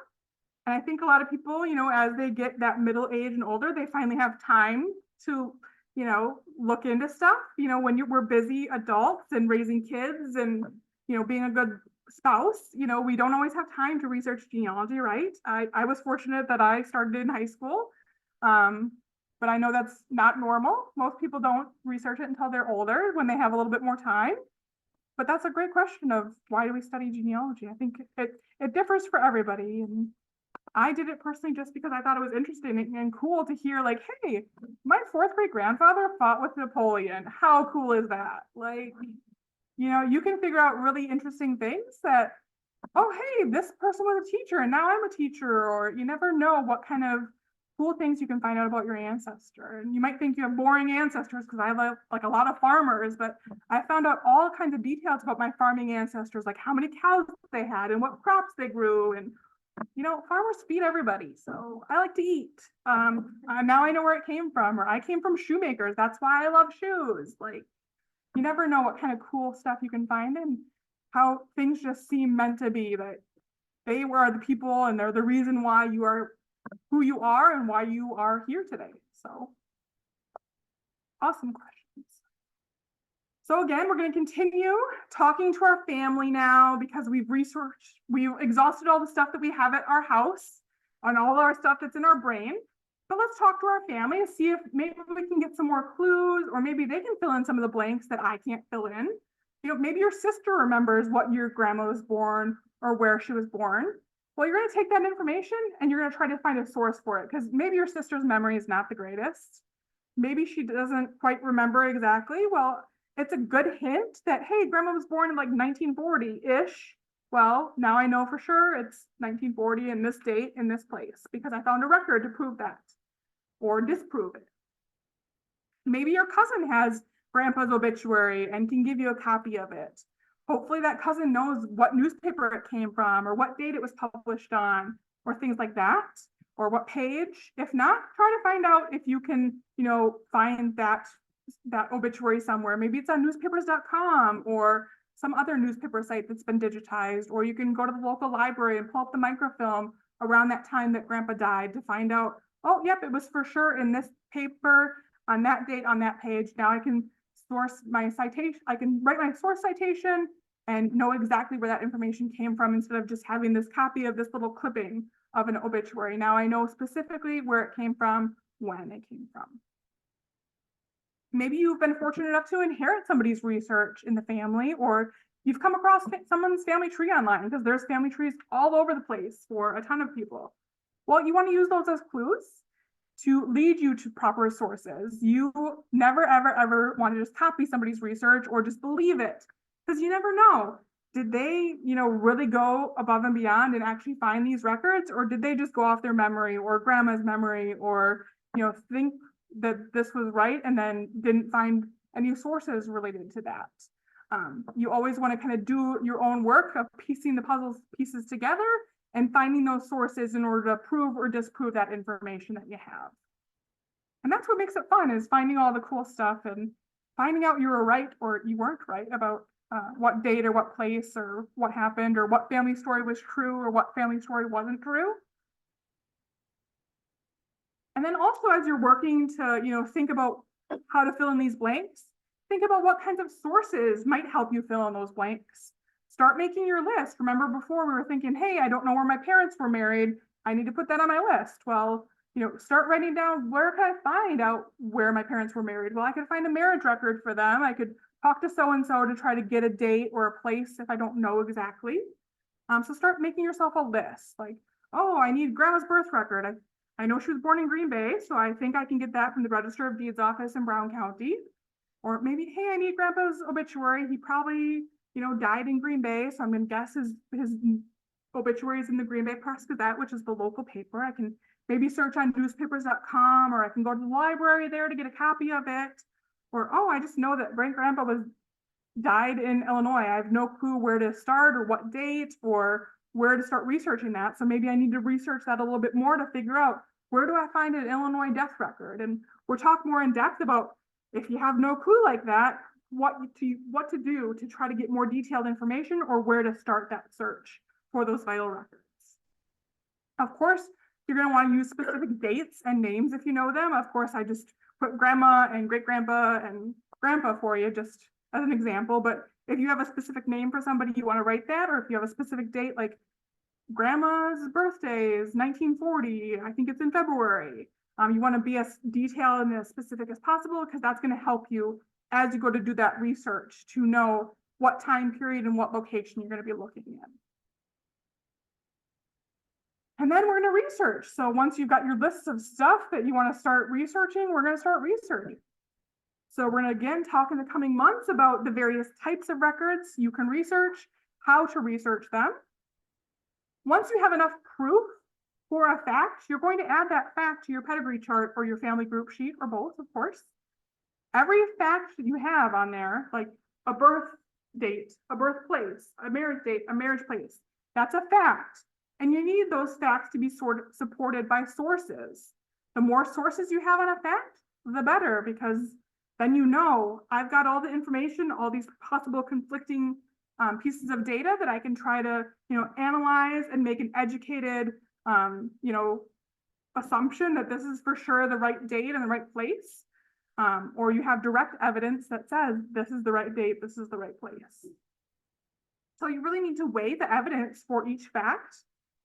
And I think a lot of people, as they get that middle age and older, they finally have time to, look into stuff. When we're busy adults and raising kids and, being a good spouse, we don't always have time to research genealogy, right? I was fortunate that I started in high school, but I know that's not normal. Most people don't research it until they're older, when they have a little bit more time. But that's a great question of why do we study genealogy? I think it differs for everybody, and I did it personally just because I thought it was interesting and cool to hear like, hey, my fourth great grandfather fought with Napoleon. How cool is that? Like, you can figure out really interesting things that, oh, hey, this person was a teacher and now I'm a teacher, or you never know what kind of cool things you can find out about your ancestor. And you might think you have boring ancestors because I love like a lot of farmers, but I found out all kinds of details about my farming ancestors, like how many cows they had and what crops they grew. And farmers feed everybody, so I like to eat. Now I know where it came from, or I came from shoemakers. That's why I love shoes. Like, you never know what kind of cool stuff you can find and how things just seem meant to be, that they were the people and they're the reason why you are who you are and why you are here today. So, awesome questions. So again, we're going to continue talking to our family now because we've exhausted all the stuff that we have at our house on all our stuff that's in our brain. But let's talk to our family and see if maybe we can get some more clues, or maybe they can fill in some of the blanks that I can't fill in. Maybe your sister remembers what year grandma was born or where she was born. Well, you're going to take that information and you're going to try to find a source for it, because maybe your sister's memory is not the greatest. Maybe she doesn't quite remember exactly. Well, it's a good hint that, hey, grandma was born in like 1940-ish. Well, now I know for sure it's 1940 in this date in this place because I found a record to prove that or disprove it. Maybe your cousin has grandpa's obituary and can give you a copy of it. Hopefully that cousin knows what newspaper it came from or what date it was published on or things like that, or what page. If not, try to find out if you can, find that obituary somewhere. Maybe it's on newspapers.com or some other newspaper site that's been digitized, or you can go to the local library and pull up the microfilm around that time that grandpa died to find out, oh, yep, it was for sure in this paper on that date on that page. Now I can source my citation. I can write my source citation and know exactly where that information came from instead of just having this copy of this little clipping of an obituary. Now I know specifically where it came from, when it came from. Maybe you've been fortunate enough to inherit somebody's research in the family, or you've come across someone's family tree online, because there's family trees all over the place for a ton of people. Well, you want to use those as clues to lead you to proper sources. You never, ever, ever want to just copy somebody's research or just believe it, because you never know. Did they, really go above and beyond and actually find these records, or did they just go off their memory or grandma's memory, or, think that this was right and then didn't find any sources related to that? You always want to kind of do your own work of piecing the puzzle pieces together and finding those sources in order to prove or disprove that information that you have. And that's what makes it fun, is finding all the cool stuff and finding out you were right or you weren't right about what date or what place or what happened or what family story was true or what family story wasn't true. And then also, as you're working to, think about how to fill in these blanks, think about what kinds of sources might help you fill in those blanks. Start making your list. Remember before we were thinking, hey, I don't know where my parents were married. I need to put that on my list. Well, start writing down, where can I find out where my parents were married? Well, I could find a marriage record for them. I could talk to so-and-so to try to get a date or a place if I don't know exactly. So start making yourself a list. Like, oh, I need grandma's birth record. I know she was born in Green Bay, so I think I can get that from the Register of Deeds office in Brown County. Or maybe, hey, I need grandpa's obituary. He probably, died in Green Bay, so I'm going to guess his obituary is in the Green Bay Press-Gazette, which is the local paper. I can maybe search on newspapers.com, or I can go to the library there to get a copy of it. Or, oh, I just know that great-grandpa died in Illinois. I have no clue where to start or what date or where to start researching that. So maybe I need to research that a little bit more to figure out, where do I find an Illinois death record? And we'll talk more in depth about, if you have no clue like that, what to do to try to get more detailed information, or where to start that search for those vital records. Of course, you're going to want to use specific dates and names if you know them. Of course, I just put grandma and great-grandpa and grandpa for you just as an example, but if you have a specific name for somebody, you want to write that, or if you have a specific date, like grandma's birthday is 1940, I think it's in February. You want to be as detailed and as specific as possible, because that's going to help you as you go to do that research to know what time period and what location you're going to be looking at. And then we're going to research. So once you've got your lists of stuff that you want to start researching, we're going to start researching. So we're going to again talk in the coming months about the various types of records you can research, how to research them. Once you have enough proof for a fact, you're going to add that fact to your pedigree chart or your family group sheet, or both, of course. Every fact that you have on there, like a birth date, a birthplace, a marriage date, a marriage place, that's a fact. And you need those facts to be supported by sources. The more sources you have on a fact, the better, because then you know I've got all the information, all these possible conflicting pieces of data that I can try to, analyze and make an educated, assumption that this is for sure the right date and the right place. Or you have direct evidence that says this is the right date, this is the right place. So you really need to weigh the evidence for each fact,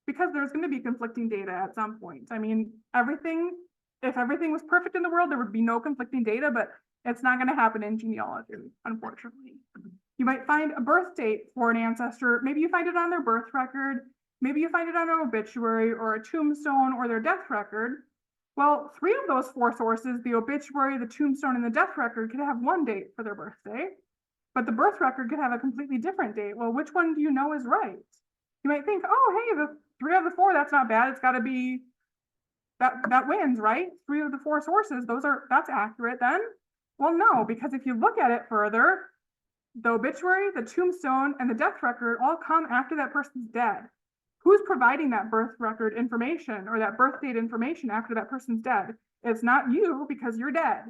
because there's going to be conflicting data at some point. I mean, if everything was perfect in the world, there would be no conflicting data, but it's not going to happen in genealogy, unfortunately. You might find a birth date for an ancestor. Maybe you find it on their birth record. Maybe you find it on an obituary or a tombstone or their death record. Well, 3 of those 4 sources, the obituary, the tombstone, and the death record, could have one date for their birthday, but the birth record could have a completely different date. Well, which one do you know is right? You might think, oh, hey, the 3 of the 4, that's not bad. It's got to be, that wins, right? 3 of the 4 sources, that's accurate then. Well, no, because if you look at it further, the obituary, the tombstone, and the death record all come after that person's dead. Who's providing that birth record information or that birth date information after that person's dead? It's not you, because you're dead.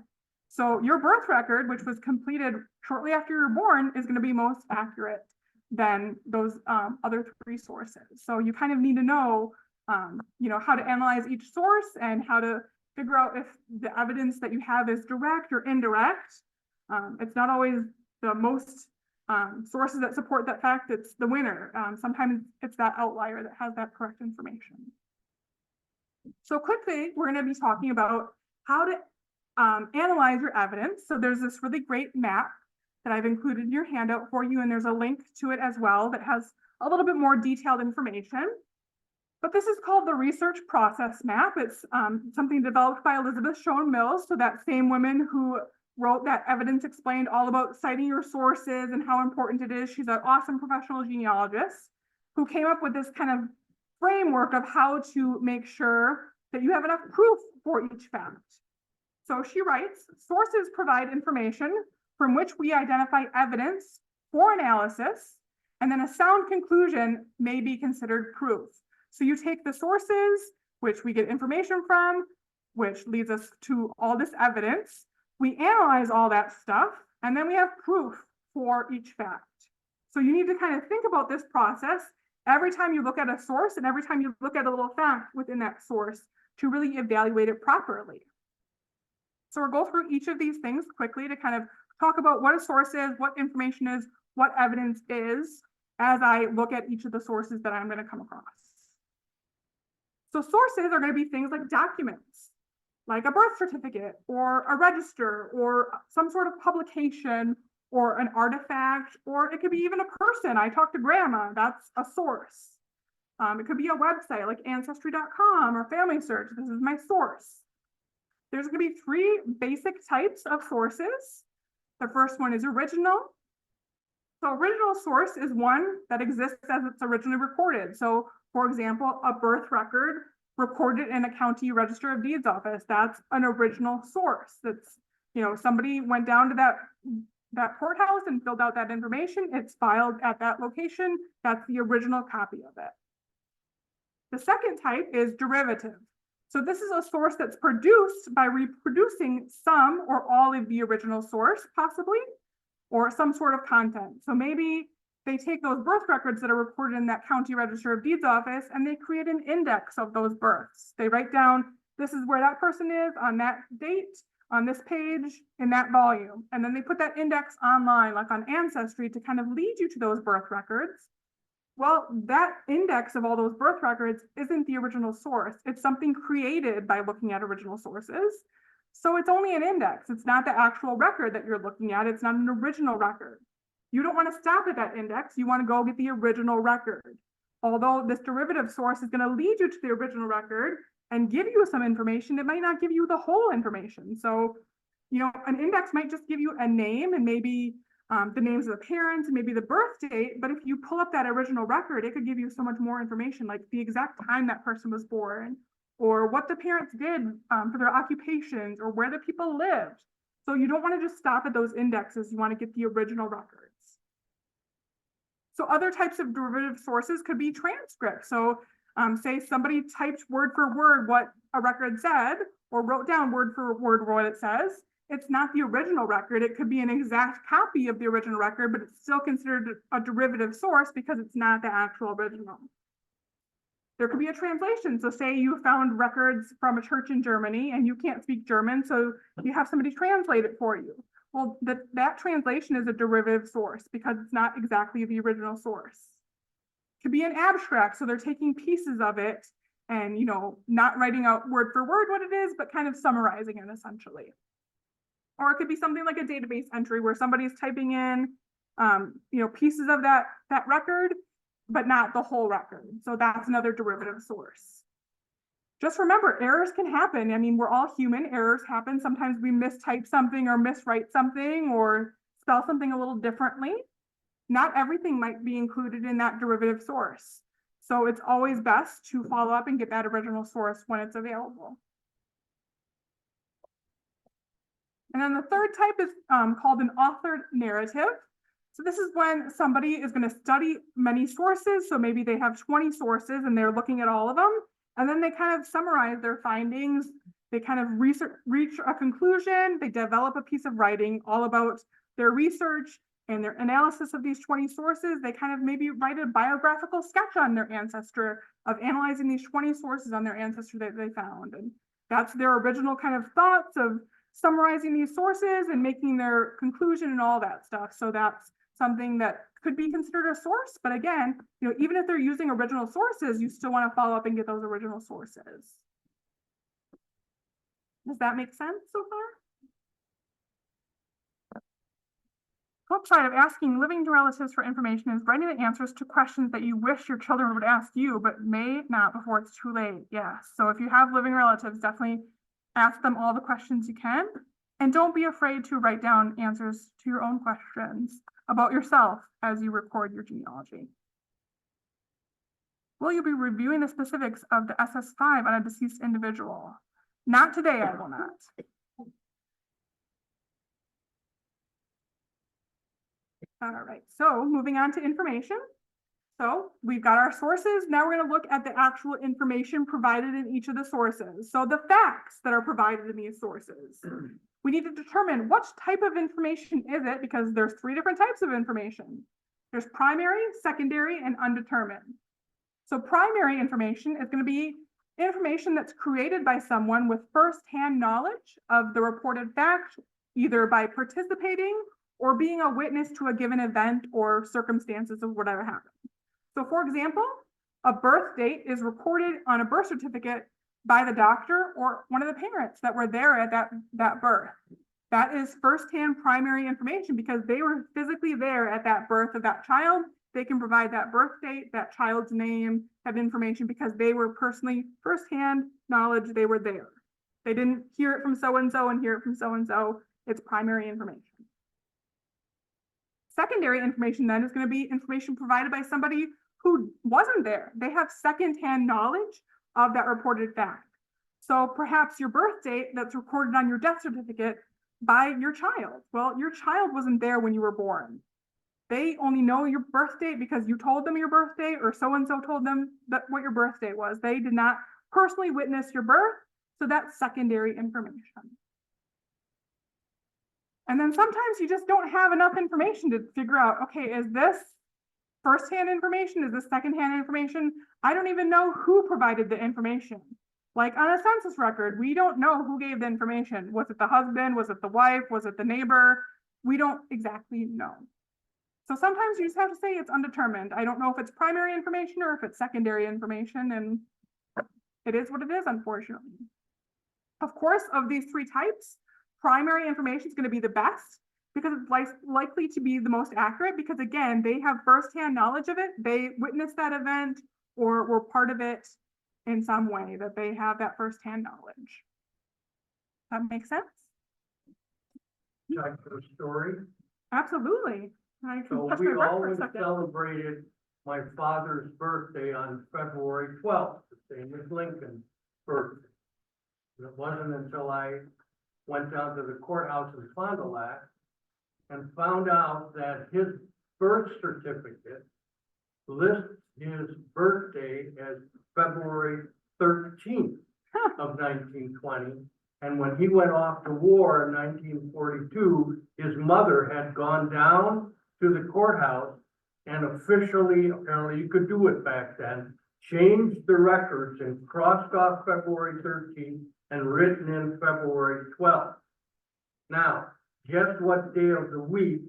So your birth record, which was completed shortly after you were born, is going to be most accurate than those other 3 sources. So you kind of need to know, how to analyze each source and how to figure out if the evidence that you have is direct or indirect. It's not always the most sources that support that fact that's the winner. Sometimes it's that outlier that has that correct information. So quickly, we're going to be talking about how to analyze your evidence. So there's this really great map that I've included in your handout for you, and there's a link to it as well that has a little bit more detailed information. But this is called the research process map. It's something developed by Elizabeth Shown Mills. So that same woman who wrote that Evidence Explained, all about citing your sources and how important it is. She's an awesome professional genealogist who came up with this kind of framework of how to make sure that you have enough proof for each fact. So she writes, sources provide information from which we identify evidence for analysis, and then a sound conclusion may be considered proof. So you take the sources, which we get information from, which leads us to all this evidence. We analyze all that stuff, and then we have proof for each fact. So you need to kind of think about this process every time you look at a source and every time you look at a little fact within that source to really evaluate it properly. So we'll go through each of these things quickly to kind of talk about what a source is, what information is, what evidence is, as I look at each of the sources that I'm going to come across. So sources are going to be things like documents, like a birth certificate or a register or some sort of publication or an artifact, or it could be even a person. I talked to grandma, that's a source. It could be a website like ancestry.com or Family Search. This is my source. There's going to be 3 basic types of sources. The first one is original. So original source is one that exists as it's originally recorded. So for example, a birth record recorded in a county register of deeds office, that's an original source. That's, somebody went down to that courthouse and filled out that information. It's filed at that location. That's the original copy of it. The second type is derivative. So this is a source that's produced by reproducing some or all of the original source, possibly, or some sort of content. So maybe they take those birth records that are recorded in that county register of deeds office and they create an index of those births. They write down, this is where that person is on that date, on this page, in that volume. And then they put that index online, like on Ancestry, to kind of lead you to those birth records. Well, that index of all those birth records isn't the original source. It's something created by looking at original sources. So it's only an index. It's not the actual record that you're looking at. It's not an original record. You don't want to stop at that index. You want to go get the original record. although this derivative source is going to lead you to the original record and give you some information, it might not give you the whole information. So, you know, an index might just give you a name and maybe the names of the parents and maybe the birth date, but if you pull up that original record, it could give you so much more information, like the exact time that person was born, or what the parents did for their occupations, or where the people lived. So you don't want to just stop at those indexes, you want to get the original records. So other types of derivative sources could be transcripts. So say somebody typed word for word what a record said, or wrote down word for word what it says. It's not the original record. It could be an exact copy of the original record, but it's still considered a derivative source because it's not the actual original. There could be a translation. So say you found records from a church in Germany and you can't speak German, so you have somebody translate it for you. Well, that translation is a derivative source because it's not exactly the original source. It could be an abstract, so they're taking pieces of it and, you know, not writing out word for word what it is, but kind of summarizing it essentially. Or it could be something like a database entry where somebody's typing in, you know, pieces of that record, but not the whole record. So that's another derivative source. Just remember, errors can happen. I mean, we're all human. Errors happen. Sometimes we mistype something or miswrite something or spell something a little differently. Not everything might be included in that derivative source. So it's always best to follow up and get that original source when it's available. And then the third type is called an authored narrative. So this is when somebody is going to study many sources. So maybe they have 20 sources and they're looking at all of them. And then they kind of summarize their findings. They kind of reach a conclusion. They develop a piece of writing all about their research and their analysis of these 20 sources. They kind of maybe write a biographical sketch on their ancestor of analyzing these 20 sources on their ancestor that they found. And that's their original kind of thoughts of summarizing these sources and making their conclusion and all that stuff. So that's something that could be considered a source. But again, you know, even if they're using original sources, you still want to follow up and get those original sources. Does that make sense so far? Flip side of asking living relatives for information is writing the answers to questions that you wish your children would ask you, but may not before it's too late. Yeah. So if you have living relatives, definitely ask them all the questions you can. And don't be afraid to write down answers to your own questions about yourself as you record your genealogy. Will you be reviewing the specifics of the SS5 on a deceased individual? Not today, I will not. All right, so moving on to information. So we've got our sources. Now we're going to look at the actual information provided in each of the sources. So the facts that are provided in these sources. We need to determine which type of information is it, because there's 3 different types of information. There's primary, secondary, and undetermined. So primary information is going to be information that's created by someone with firsthand knowledge of the reported fact, either by participating or being a witness to a given event or circumstances of whatever happened. So for example, a birth date is recorded on a birth certificate by the doctor or one of the parents that were there at that birth. That is firsthand primary information because they were physically there at that birth of that child. They can provide that birth date, that child's name, that information because they were personally firsthand knowledge they were there. They didn't hear it from so-and-so and hear it from so-and-so. It's primary information. Secondary information then is going to be information provided by somebody who wasn't there. They have secondhand knowledge of that reported fact. So perhaps your birth date that's recorded on your death certificate by your child. Well, your child wasn't there when you were born. They only know your birth date because you told them your birth date or so-and-so told them that what your birth date was. They did not personally witness your birth, so that's secondary information. And then sometimes you just don't have enough information to figure out, okay, is this firsthand information? Is this secondhand information? I don't even know who provided the information. Like on a census record, we don't know who gave the information. Was it the husband? Was it the wife? Was it the neighbor? We don't exactly know. So sometimes you just have to say it's undetermined. I don't know if it's primary information or if it's secondary information, and it is what it is, unfortunately. Of course, of these 3 types, primary information is going to be the best because it's likely to be the most accurate because, again, they have firsthand knowledge of it. They witnessed that event or were part of it in some way, that they have that firsthand knowledge. That makes sense? Type of story. Absolutely. I can So touch we my breath for a always second. celebrated my father's birthday on February 12th, the same as Lincoln's birthday. And it wasn't until I went down to the courthouse in Fond du Lac and found out that his birth certificate lists his birthday as February 13th of 1920. And when he went off to war in 1942, his mother had gone down to the courthouse and officially, apparently you could do it back then, changed the records and crossed off February 13th and written in February 12th. Now, guess what day of the week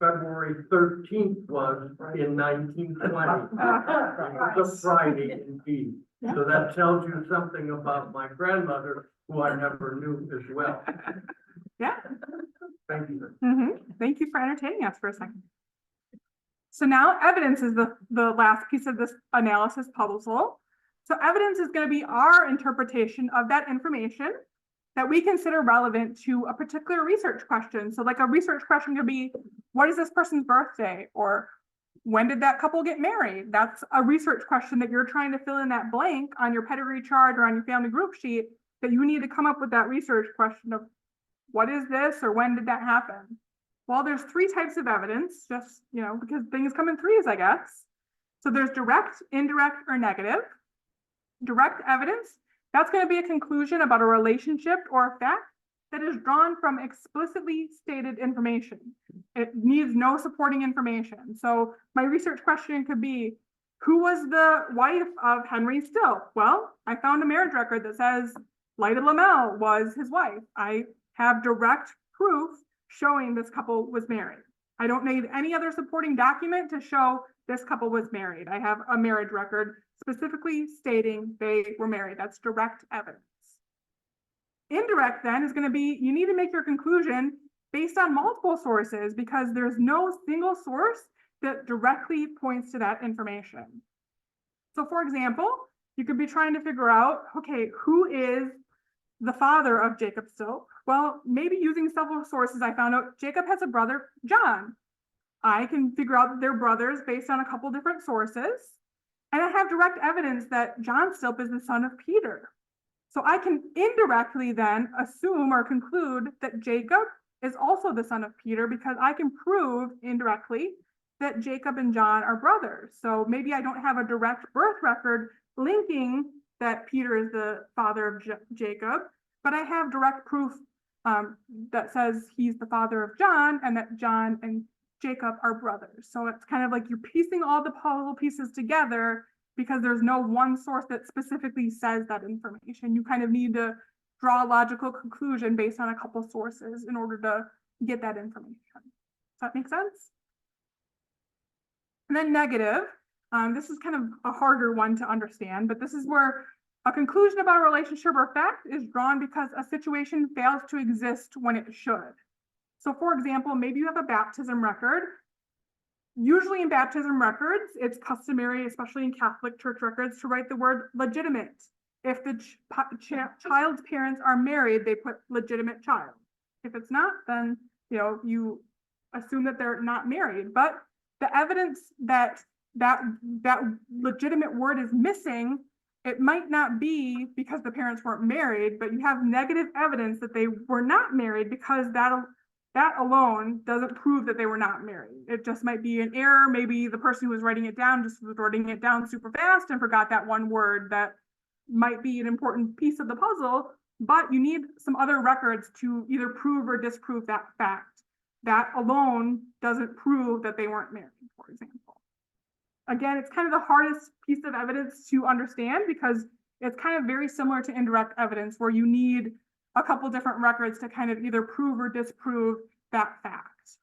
February 13th was in 1920? It was a Friday indeed. So that tells you something about my grandmother, who I never knew as well. Yeah. Thank you. Thank you for entertaining us for a second. So now evidence is the last piece of this analysis puzzle. So evidence is going to be our interpretation of that information that we consider relevant to a particular research question. So like a research question could be, what is this person's birthday? Or when did that couple get married? That's a research question that you're trying to fill in that blank on your pedigree chart or on your family group sheet, that you need to come up with that research question of what is this or when did that happen? Well, there's three types of evidence, just, because things come in threes, I guess. So there's direct, indirect, or negative. Direct evidence, that's going to be a conclusion about a relationship or a fact that is drawn from explicitly stated information. It needs no supporting information. So my research question could be, who was the wife of Henry Still? Well, I found a marriage record that says Lyda Lamel was his wife. I have direct proof showing this couple was married. I don't need any other supporting document to show this couple was married. I have a marriage record specifically stating they were married. That's direct evidence. Indirect then is going to be, you need to make your conclusion based on multiple sources, because there's no single source that directly points to that information. So for example, you could be trying to figure out, okay, who is the father of Jacob Still? Well, maybe using several sources, I found out Jacob has a brother, John. I can figure out that they're brothers based on a couple different sources. And I have direct evidence that John Still is the son of Peter. So I can indirectly then assume or conclude that Jacob is also the son of Peter, because I can prove indirectly that Jacob and John are brothers. So maybe I don't have a direct birth record linking that Peter is the father of Jacob, but I have direct proof that says he's the father of John and that John and Jacob are brothers. So it's kind of like you're piecing all the puzzle pieces together, because there's no one source that specifically says that information. You kind of need to draw a logical conclusion based on a couple sources in order to get that information. Does that make sense? And then negative, this is kind of a harder one to understand, but this is where a conclusion about a relationship or fact is drawn because a situation fails to exist when it should. So for example, maybe you have a baptism record. Usually in baptism records, it's customary, especially in Catholic church records, to write the word legitimate. If the child's parents are married, they put legitimate child. If it's not, then you assume that they're not married. But the evidence that legitimate word is missing, it might not be because the parents weren't married, but you have negative evidence that they were not married, because that alone doesn't prove that they were not married. It just might be an error. Maybe the person who was writing it down just was writing it down super fast and forgot that one word that might be an important piece of the puzzle, but you need some other records to either prove or disprove that fact. That alone doesn't prove that they weren't married, for example. Again, it's kind of the hardest piece of evidence to understand, because it's kind of very similar to indirect evidence, where you need a couple different records to kind of either prove or disprove that fact.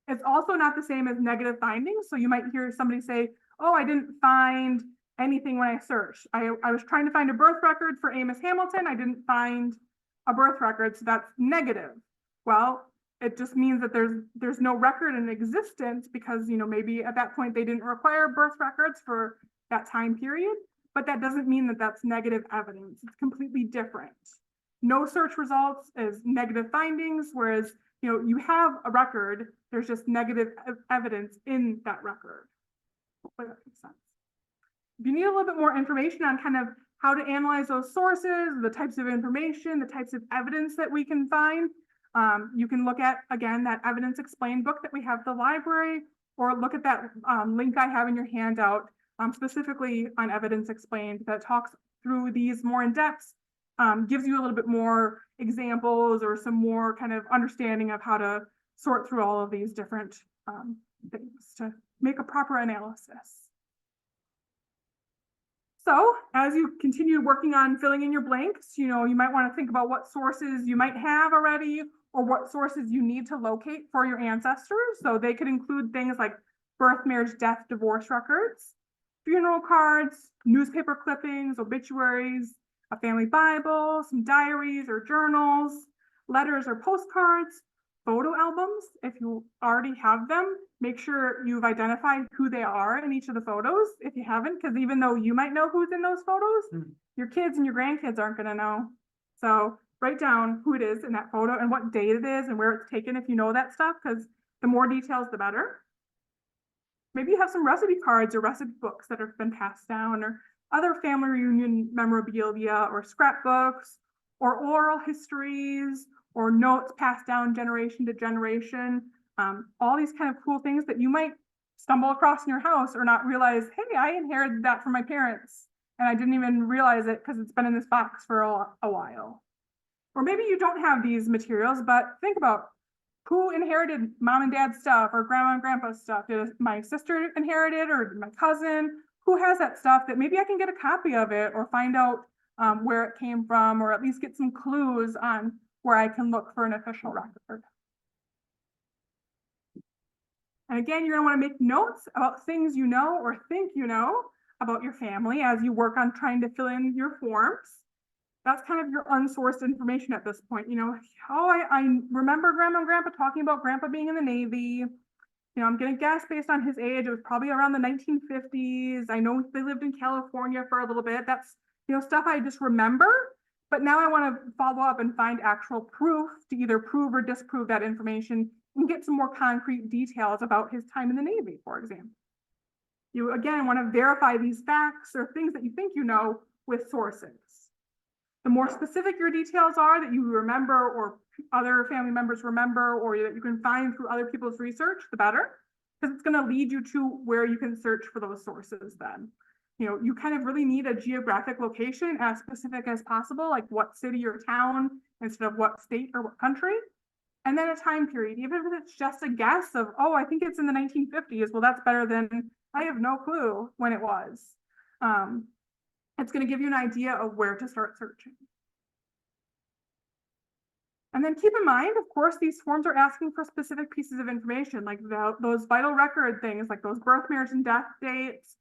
It's also not the same as negative findings. So you might hear somebody say, oh, I didn't find anything when I searched. I was trying to find a birth record for Amos Hamilton. I didn't find a birth record, so that's negative. Well, It just means that there's no record in existence because, maybe at that point they didn't require birth records for that time period, but that doesn't mean that that's negative evidence. It's completely different. No search results is negative findings, whereas, you have a record, there's just negative evidence in that record. Hopefully that makes sense. If you need a little bit more information on kind of how to analyze those sources, the types of information, the types of evidence that we can find, you can look at, again, that Evidence Explained book that we have at the library, or look at that link I have in your handout, specifically on Evidence Explained, that talks through these more in depth, gives you a little bit more examples or some more kind of understanding of how to sort through all of these different things to make a proper analysis. So as you continue working on filling in your blanks, you might want to think about what sources you might have already or what sources you need to locate for your ancestors. So they could include things like birth, marriage, death, divorce records, funeral cards, newspaper clippings, obituaries, a family Bible, some diaries or journals, letters or postcards, photo albums. If you already have them, make sure you've identified who they are in each of the photos if you haven't, because even though you might know who's in those photos, your kids and your grandkids aren't going to know. So write down who it is in that photo and what date it is and where it's taken if you know that stuff, because the more details, the better. Maybe you have some recipe cards or recipe books that have been passed down, or other family reunion memorabilia or scrapbooks or oral histories or notes passed down generation to generation. All these kind of cool things that you might stumble across in your house or not realize, hey, I inherited that from my parents and I didn't even realize it because it's been in this box for a while. Or maybe you don't have these materials, but think about who inherited mom and dad's stuff or grandma and grandpa's stuff. Did my sister inherit it, or did my cousin? Who has that stuff that maybe I can get a copy of it or find out where it came from, or at least get some clues on where I can look for an official record. And again, you're going to want to make notes about things you know or think you know about your family as you work on trying to fill in your forms. That's kind of your unsourced information at this point. I remember grandma and grandpa talking about grandpa being in the Navy. I'm going to guess based on his age, it was probably around the 1950s. I know they lived in California for a little bit. That's, stuff I just remember. But now I want to follow up and find actual proof to either prove or disprove that information and get some more concrete details about his time in the Navy, for example. You, again, want to verify these facts or things that you think you know with sources. The more specific your details are that you remember or other family members remember or that you can find through other people's research, the better, because it's going to lead you to where you can search for those sources then. You kind of really need a geographic location as specific as possible, like what city or town instead of what state or what country. And then a time period, even if it's just a guess of, oh, I think it's in the 1950s. Well, that's better than I have no clue when it was. It's going to give you an idea of where to start searching. And then keep in mind, of course, these forms are asking for specific pieces of information, like those vital record things, like those birth, marriage, and death dates,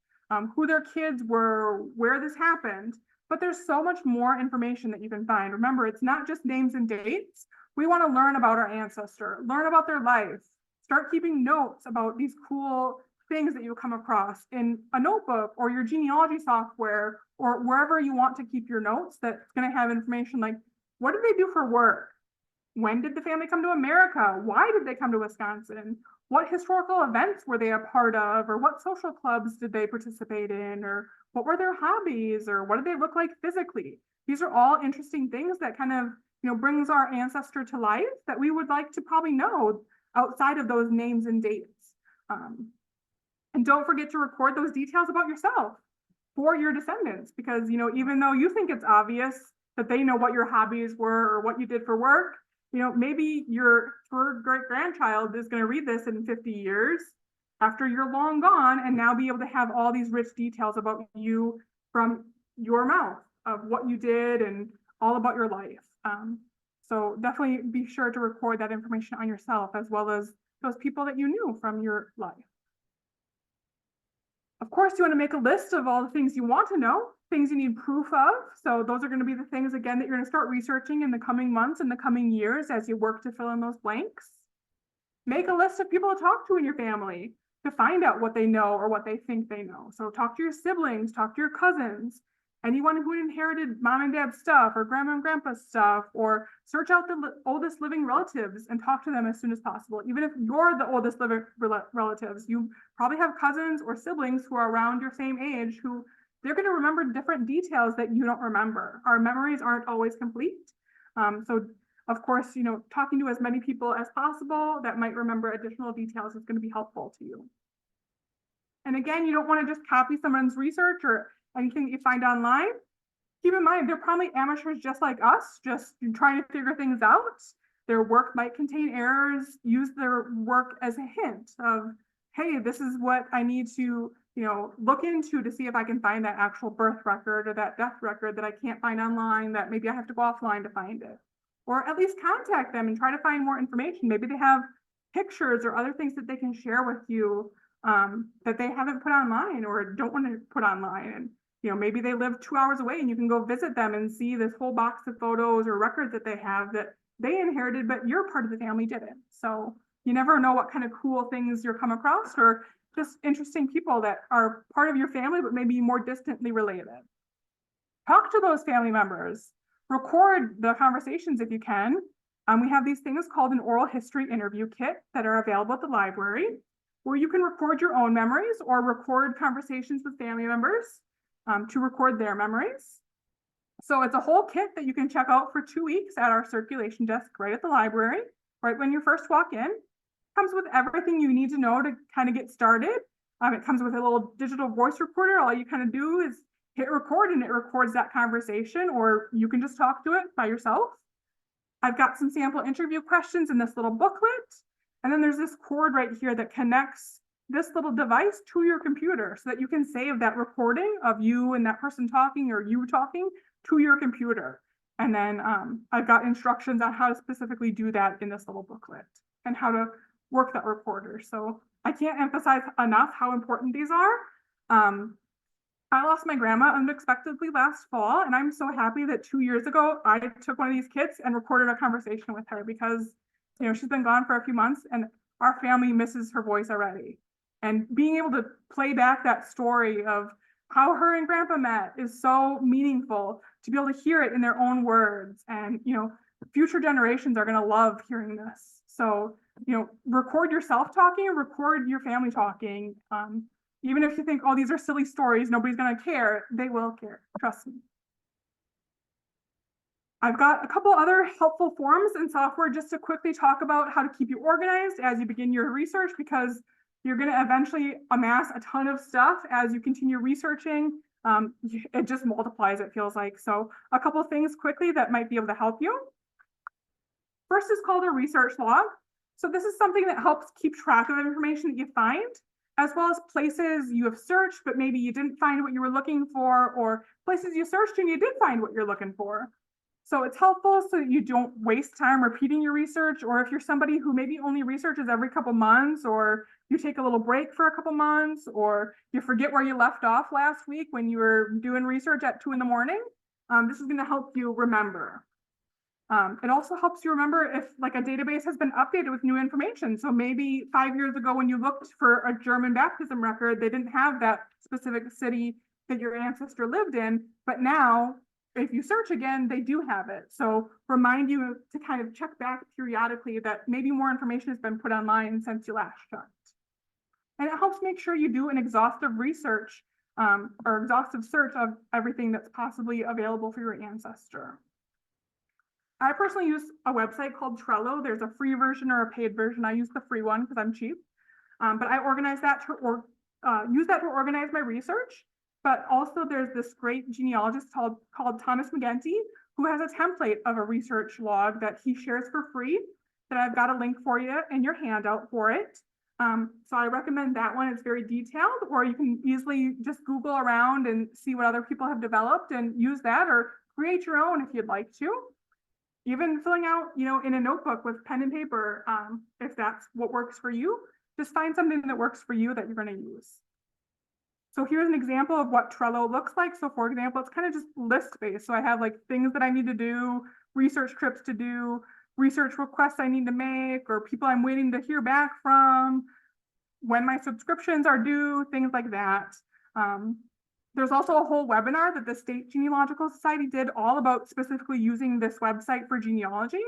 who their kids were, where this happened. But there's so much more information that you can find. Remember, it's not just names and dates. We want to learn about our ancestor, learn about their life, start keeping notes about these cool things that you come across in a notebook or your genealogy software or wherever you want to keep your notes that's going to have information like, what did they do for work? When did the family come to America? Why did they come to Wisconsin? What historical events were they a part of? Or what social clubs did they participate in? Or what were their hobbies? Or what did they look like physically? These are all interesting things that kind of, brings our ancestor to life that we would like to probably know outside of those names and dates. And don't forget to record those details about yourself for your descendants, because, even though you think it's obvious that they know what your hobbies were or what you did for work, maybe your third great-grandchild is going to read this in 50 years after you're long gone and now be able to have all these rich details about you from your mouth of what you did and all about your life. So definitely be sure to record that information on yourself as well as those people that you knew from your life. Of course, you want to make a list of all the things you want to know, things you need proof of. So those are going to be the things, again, that you're going to start researching in the coming months and the coming years as you work to fill in those blanks. Make a list of people to talk to in your family to find out what they know or what they think they know. So talk to your siblings, talk to your cousins, anyone who inherited mom and dad's stuff or grandma and grandpa's stuff, or search out the oldest living relatives and talk to them as soon as possible. Even if you're the oldest living relatives, you probably have cousins or siblings who are around your same age who they're going to remember different details that you don't remember. Our memories aren't always complete. So of course, talking to as many people as possible that might remember additional details is going to be helpful to you. And again, you don't want to just copy someone's research or anything that you find online. Keep in mind, they're probably amateurs just like us, just trying to figure things out. Their work might contain errors. Use their work as a hint of, hey, this is what I need to, look into to see if I can find that actual birth record or that death record that I can't find online, that maybe I have to go offline to find it. Or at least contact them and try to find more information. Maybe they have pictures or other things that they can share with you that they haven't put online or don't want to put online. And maybe they live 2 hours away and you can go visit them and see this whole box of photos or records that they have that they inherited, but your part of the family didn't. So you never know what kind of cool things you'll come across or just interesting people that are part of your family, but maybe more distantly related. Talk to those family members. Record the conversations if you can. We have these things called an oral history interview kit that are available at the library, where you can record your own memories or record conversations with family members to record their memories. So it's a whole kit that you can check out for 2 weeks at our circulation desk right at the library, right when you first walk in. Comes with everything you need to know to kind of get started. It comes with a little digital voice recorder. All you kind of do is hit record and it records that conversation, or you can just talk to it by yourself. I've got some sample interview questions in this little booklet. And then there's this cord right here that connects this little device to your computer so that you can save that recording of you and that person talking or you talking to your computer. And then I've got instructions on how to specifically do that in this little booklet and how to work that recorder. So I can't emphasize enough how important these are. I lost my grandma unexpectedly last fall, and I'm so happy that 2 years ago, I took one of these kits and recorded a conversation with her because, she's been gone for a few months and our family misses her voice already. And being able to play back that story of how her and grandpa met is so meaningful to be able to hear it in their own words. And, future generations are going to love hearing this. So, record yourself talking, record your family talking. Even if you think, oh, these are silly stories, nobody's going to care, they will care. Trust me. I've got a couple other helpful forms and software just to quickly talk about how to keep you organized as you begin your research, because you're going to eventually amass a ton of stuff as you continue researching. It just multiplies, it feels like. So a couple of things quickly that might be able to help you. First is called a research log. So this is something that helps keep track of information that you find, as well as places you have searched, but maybe you didn't find what you were looking for, or places you searched and you did find what you're looking for. So it's helpful so that you don't waste time repeating your research, or if you're somebody who maybe only researches every couple months, or you take a little break for a couple months, or you forget where you left off last week when you were doing research at 2 in the morning, this is going to help you remember. It also helps you remember if like a database has been updated with new information. So maybe 5 years ago when you looked for a German baptism record, they didn't have that specific city that your ancestor lived in, but now if you search again, they do have it. So remind you to kind of check back periodically that maybe more information has been put online since you last checked. And it helps make sure you do an exhaustive research or exhaustive search of everything that's possibly available for your ancestor. I personally use a website called Trello. There's a free version or a paid version. I use the free one because I'm cheap. But I organize that to use that to organize my research. But also there's this great genealogist called Thomas McGinty, who has a template of a research log that he shares for free that I've got a link for you in your handout for it. So I recommend that one. It's very detailed, or you can easily just Google around and see what other people have developed and use that, or create your own if you'd like to. Even filling out, in a notebook with pen and paper, if that's what works for you, just find something that works for you that you're going to use. So here's an example of what Trello looks like. So for example, it's kind of just list-based. So I have like things that I need to do, research trips to do, research requests I need to make, or people I'm waiting to hear back from, when my subscriptions are due, things like that. There's also a whole webinar that the State Genealogical Society did all about specifically using this website for genealogy.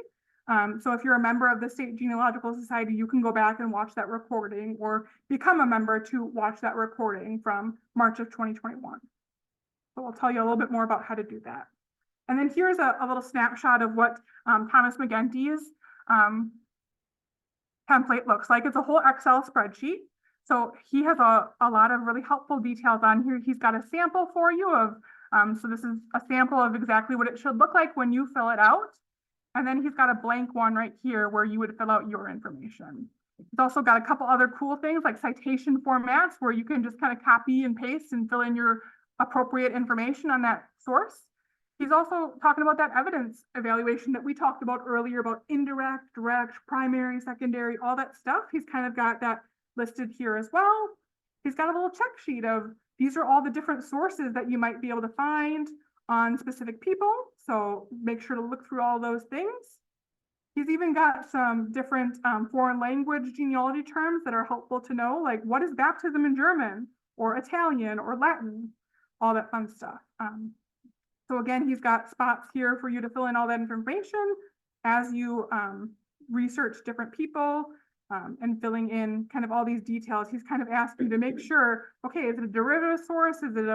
So if you're a member of the State Genealogical Society, you can go back and watch that recording, or become a member to watch that recording from March of 2021. So I'll tell you a little bit more about how to do that. And then here's a little snapshot of what Thomas McGinty's template looks like. It's a whole Excel spreadsheet. So he has a lot of really helpful details on here. He's got a sample for you of, so this is a sample of exactly what it should look like when you fill it out. And then he's got a blank one right here where you would fill out your information. He's also got a couple other cool things like citation formats where you can just kind of copy and paste and fill in your appropriate information on that source. He's also talking about that evidence evaluation that we talked about earlier about indirect, direct, primary, secondary, all that stuff. He's kind of got that listed here as well. He's got a little check sheet of these are all the different sources that you might be able to find on specific people. So make sure to look through all those things. He's even got some different foreign language genealogy terms that are helpful to know, like what is baptism in German or Italian or Latin, all that fun stuff. So again, he's got spots here for you to fill in all that information as you research different people and filling in kind of all these details. He's kind of asking you to make sure, okay, is it a derivative source? Is it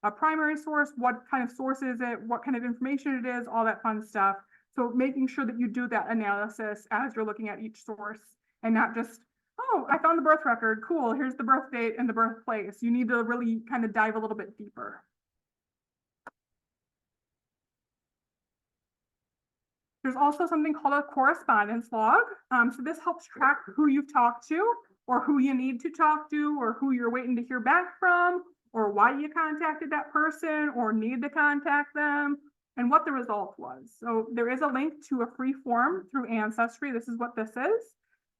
a primary source? What kind of source is it? What kind of information it is? All that fun stuff. So making sure that you do that analysis as you're looking at each source and not just, oh, I found the birth record. Cool. Here's the birth date and the birthplace. You need to really kind of dive a little bit deeper. There's also something called a correspondence log. So this helps track who you've talked to or who you need to talk to or who you're waiting to hear back from or why you contacted that person or need to contact them and what the result was. So there is a link to a free form through Ancestry. This is what this is.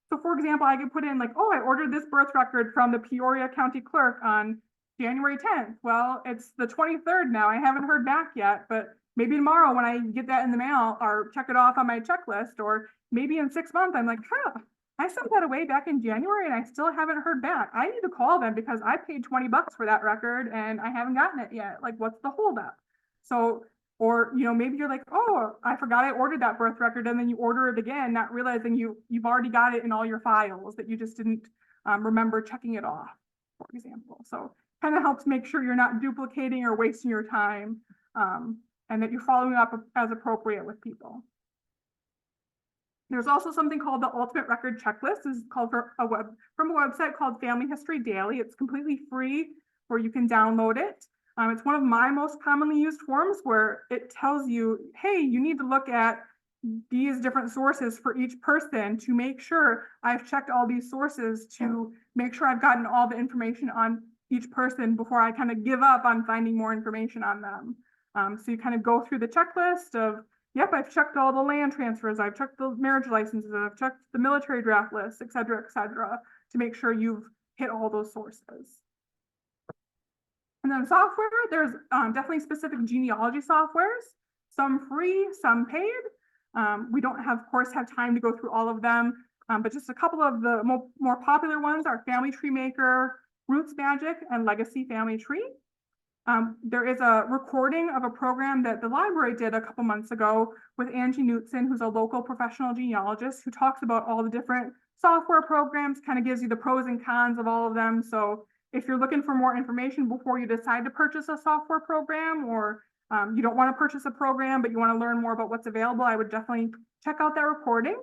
So for example, I could put in like, oh, I ordered this birth record from the Peoria County Clerk on January 10th. Well, it's the 23rd now. I haven't heard back yet, but maybe tomorrow when I get that in the mail or check it off on my checklist, or maybe in 6 months, I'm like, huh, I sent that away back in January and I still haven't heard back. I need to call them because I paid $20 for that record and I haven't gotten it yet. Like, what's the holdup? So, or, you know, maybe you're like, oh, I forgot I ordered that birth record, and then you order it again, not realizing you've already got it in all your files, that you just didn't remember checking it off, for example. So kind of helps make sure you're not duplicating or wasting your time. And that you're following up as appropriate with people. There's also something called the Ultimate Record Checklist. This is called from a website called Family History Daily. It's completely free where you can download it. It's one of my most commonly used forms where it tells you, hey, you need to look at these different sources for each person to make sure I've checked all these sources to make sure I've gotten all the information on each person before I kind of give up on finding more information on them. So you kind of go through the checklist of, yep, I've checked all the land transfers, I've checked the marriage licenses, I've checked the military draft list, et cetera, to make sure you've hit all those sources. And then software, there's definitely specific genealogy softwares, some free, some paid. We don't have, of course, have time to go through all of them, but just a couple of the more popular ones are Family Tree Maker, Roots Magic, and Legacy Family Tree. There is a recording of a program that the library did a couple months ago with Angie Knutson, who's a local professional genealogist, who talks about all the different software programs, kind of gives you the pros and cons of all of them. So if you're looking for more information before you decide to purchase a software program, or you don't want to purchase a program, but you want to learn more about what's available, I would definitely check out that recording.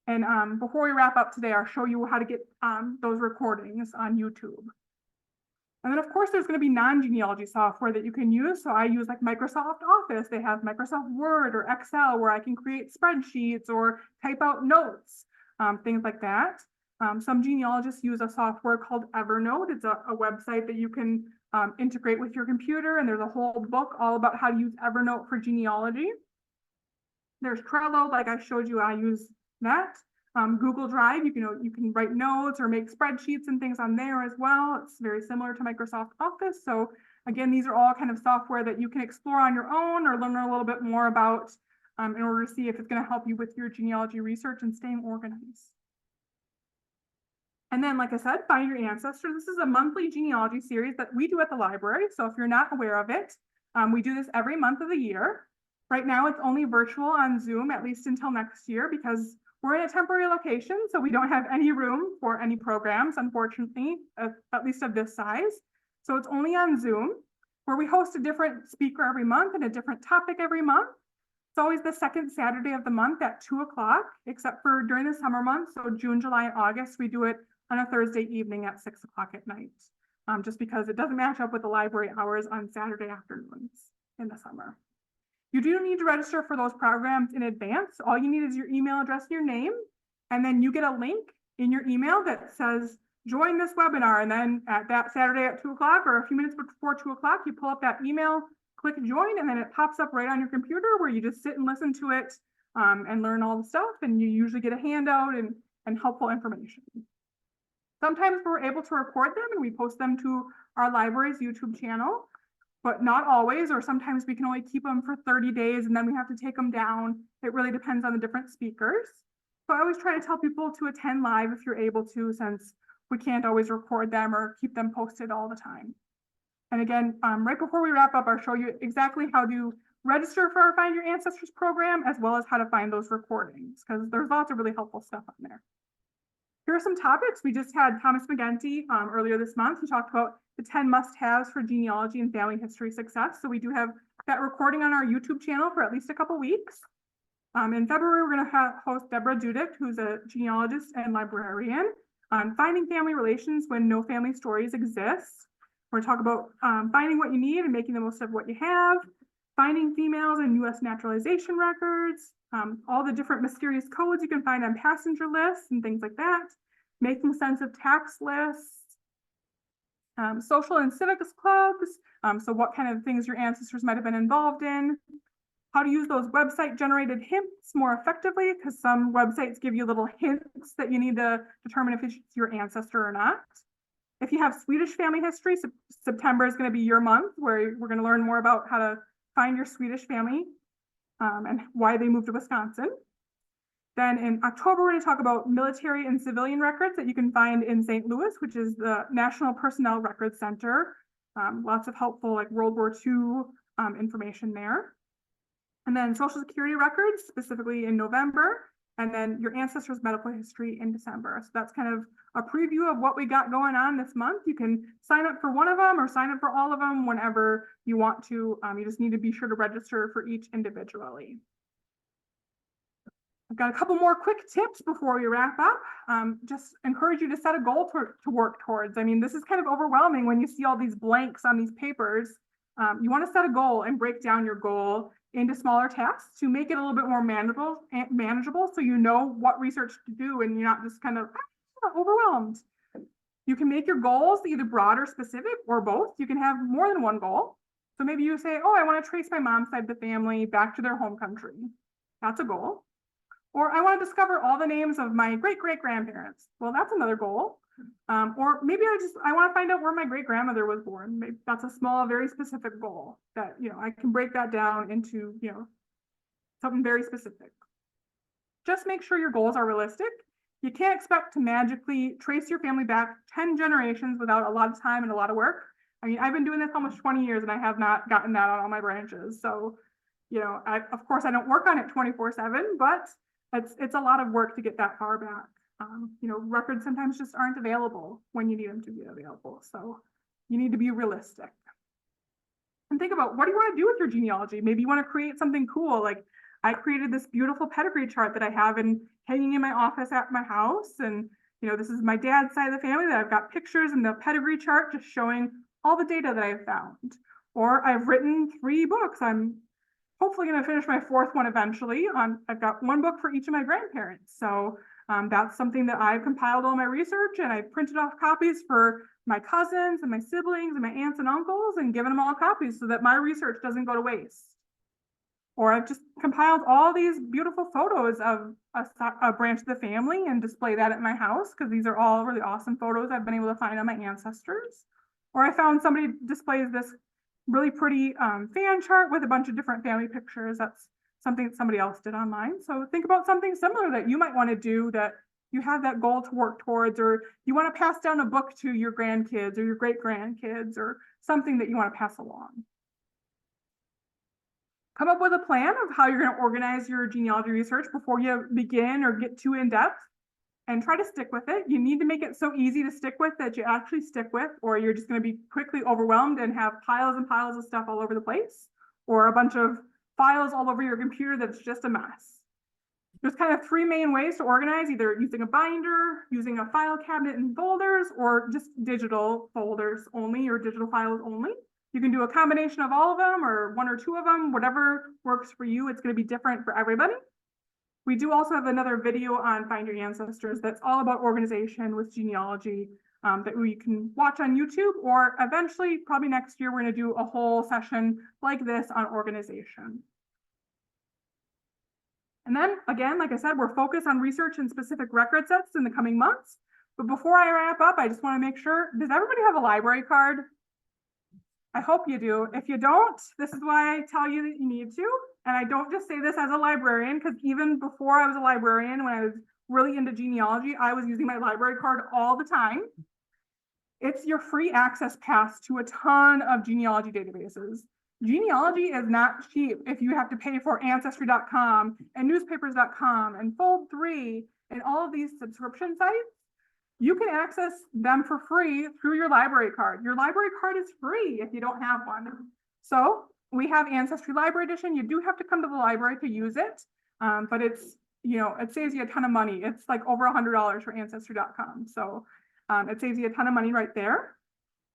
And before we wrap up today, I'll show you how to get those recordings on YouTube. And then of course, there's going to be non-genealogy software that you can use. So I use like Microsoft Office. They have Microsoft Word or Excel where I can create spreadsheets or type out notes, things like that. Some genealogists use a software called Evernote. It's a website that you can integrate with your computer. And there's a whole book all about how to use Evernote for genealogy. There's Trello, like I showed you, I use that. Google Drive, you can write notes or make spreadsheets and things on there as well. It's very similar to Microsoft Office. So again, these are all kind of software that you can explore on your own or learn a little bit more about in order to see if it's going to help you with your genealogy research and staying organized. And then, like I said, Find Your Ancestors. This is a monthly genealogy series that we do at the library. So if you're not aware of it, we do this every month of the year. Right now, it's only virtual on Zoom, at least until next year, because we're in a temporary location, so we don't have any room for any programs, unfortunately, at least of this size. So it's only on Zoom, where we host a different speaker every month and a different topic every month. It's always the second Saturday of the month at 2 o'clock, except for during the summer months. So June, July, and August, we do it on a Thursday evening at 6 o'clock at night, just because it doesn't match up with the library hours on Saturday afternoons in the summer. You do need to register for those programs in advance. All you need is your email address and your name, and then you get a link in your email that says, join this webinar. And then at that Saturday at 2 o'clock or a few minutes before 2 o'clock, you pull up that email, click join, and then it pops up right on your computer where you just sit and listen to it and learn all the stuff. And you usually get a handout and helpful information. Sometimes we're able to record them and we post them to our library's YouTube channel, but not always, or sometimes we can only keep them for 30 days and then we have to take them down. It really depends on the different speakers. So I always try to tell people to attend live if you're able to, since we can't always record them or keep them posted all the time. And again, right before we wrap up, I'll show you exactly how to register for our Find Your Ancestors program, as well as how to find those recordings, because there's lots of really helpful stuff on there. Here are some topics. We just had Thomas McGinty earlier this month. He talked about the 10 must-haves for genealogy and family history success. So we do have that recording on our YouTube channel for at least a couple weeks. In February, we're going to host Deborah Dudick, who's a genealogist and librarian, on finding family relations when no family stories exist. We're going to talk about finding what you need and making the most of what you have, finding females in U.S. naturalization records, all the different mysterious codes you can find on passenger lists and things like that, making sense of tax lists, social and civics clubs, so what kind of things your ancestors might have been involved in, how to use those website generated hints more effectively, because some websites give you little hints that you need to determine if it's your ancestor or not. If you have Swedish family history, September is going to be your month where we're going to learn more about how to find your Swedish family and why they moved to Wisconsin. Then in October, we're going to talk about military and civilian records that you can find in St. Louis, which is the National Personnel Records Center. Lots of helpful like World War II information there. And then Social Security records, specifically in November, and then your ancestors' medical history in December. So that's kind of a preview of what we got going on this month. You can sign up for one of them or sign up for all of them whenever you want to. You just need to be sure to register for each individually. I've got a couple more quick tips before we wrap up. Just encourage you to set a goal to work towards. I mean, this is kind of overwhelming when you see all these blanks on these papers. You want to set a goal and break down your goal into smaller tasks to make it a little bit more manageable, so you know what research to do and you're not just kind of overwhelmed. You can make your goals either broad or specific or both. You can have more than one goal. So maybe you say, oh, I want to trace my mom's side of the family back to their home country. That's a goal. Or I want to discover all the names of my great-great-grandparents. Well, that's another goal. Or maybe I want to find out where my great-grandmother was born. Maybe that's a small, very specific goal that, I can break that down into, something very specific. Just make sure your goals are realistic. You can't expect to magically trace your family back 10 generations without a lot of time and a lot of work. I mean, I've been doing this almost 20 years and I have not gotten that on all my branches. So, of course I don't work on it 24/7, but it's a lot of work to get that far back. Records sometimes just aren't available when you need them to be available. So you need to be realistic. And think about, what do you want to do with your genealogy? Maybe you want to create something cool. Like I created this beautiful pedigree chart that I have hanging in my office at my house. And, this is my dad's side of the family that I've got pictures in the pedigree chart just showing all the data that I've found. Or I've written 3 books. I'm hopefully going to finish my 4th one eventually. I've got 1 book for each of my grandparents. So that's something that I've compiled all my research, and I've printed off copies for my cousins and my siblings and my aunts and uncles and given them all copies so that my research doesn't go to waste. Or I've just compiled all these beautiful photos of a branch of the family and display that at my house, because these are all really awesome photos I've been able to find on my ancestors. Or I found somebody displays this really pretty fan chart with a bunch of different family pictures. That's something that somebody else did online. So think about something similar that you might want to do, that you have that goal to work towards, or you want to pass down a book to your grandkids or your great grandkids, or something that you want to pass along. Come up with a plan of how you're going to organize your genealogy research before you begin or get too in depth, and try to stick with it. You need to make it so easy to stick with that you actually stick with, or you're just going to be quickly overwhelmed and have piles and piles of stuff all over the place, or a bunch of files all over your computer that's just a mess. There's kind of three main ways to organize, either using a binder, using a file cabinet in folders, or just digital folders only, or digital files only. You can do a combination of all of them, or one or two of them, whatever works for you. It's going to be different for everybody. We do also have another video on Find Your Ancestors that's all about organization with genealogy, that we can watch on YouTube, or eventually, probably next year, we're going to do a whole session like this on organization. And then again, like I said, we're focused on research and specific record sets in the coming months. But before I wrap up, I just want to make sure, does everybody have a library card? I hope you do. If you don't, this is why I tell you that you need to. And I don't just say this as a librarian, because even before I was a librarian, when I was really into genealogy, I was using my library card all the time. It's your free access pass to a ton of genealogy databases. Genealogy is not cheap if you have to pay for Ancestry.com and newspapers.com and Fold3 and all of these subscription sites. You can access them for free through your library card. Your library card is free if you don't have one. So we have Ancestry Library Edition. You do have to come to the library to use it, but it's, it saves you a ton of money. It's like over $100 for Ancestry.com. So it saves you a ton of money right there.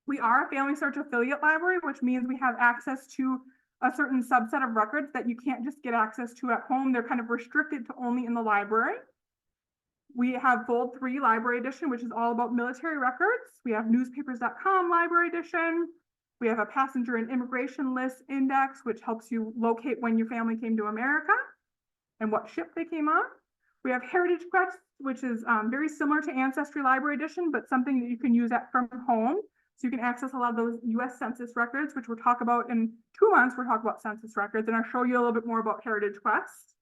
We are a Family Search affiliate library, which means we have access to a certain subset of records that you can't just get access to at home. They're kind of restricted to only in the library. We have Fold3 Library Edition, which is all about military records. We have newspapers.com Library Edition. We have a passenger and immigration list index, which helps you locate when your family came to America and what ship they came on. We have Heritage Quest, which is very similar to Ancestry Library Edition, but something that you can use from home. So you can access a lot of those US Census records, which we'll talk about in 2 months. We'll talk about census records, and I'll show you a little bit more about Heritage Quest.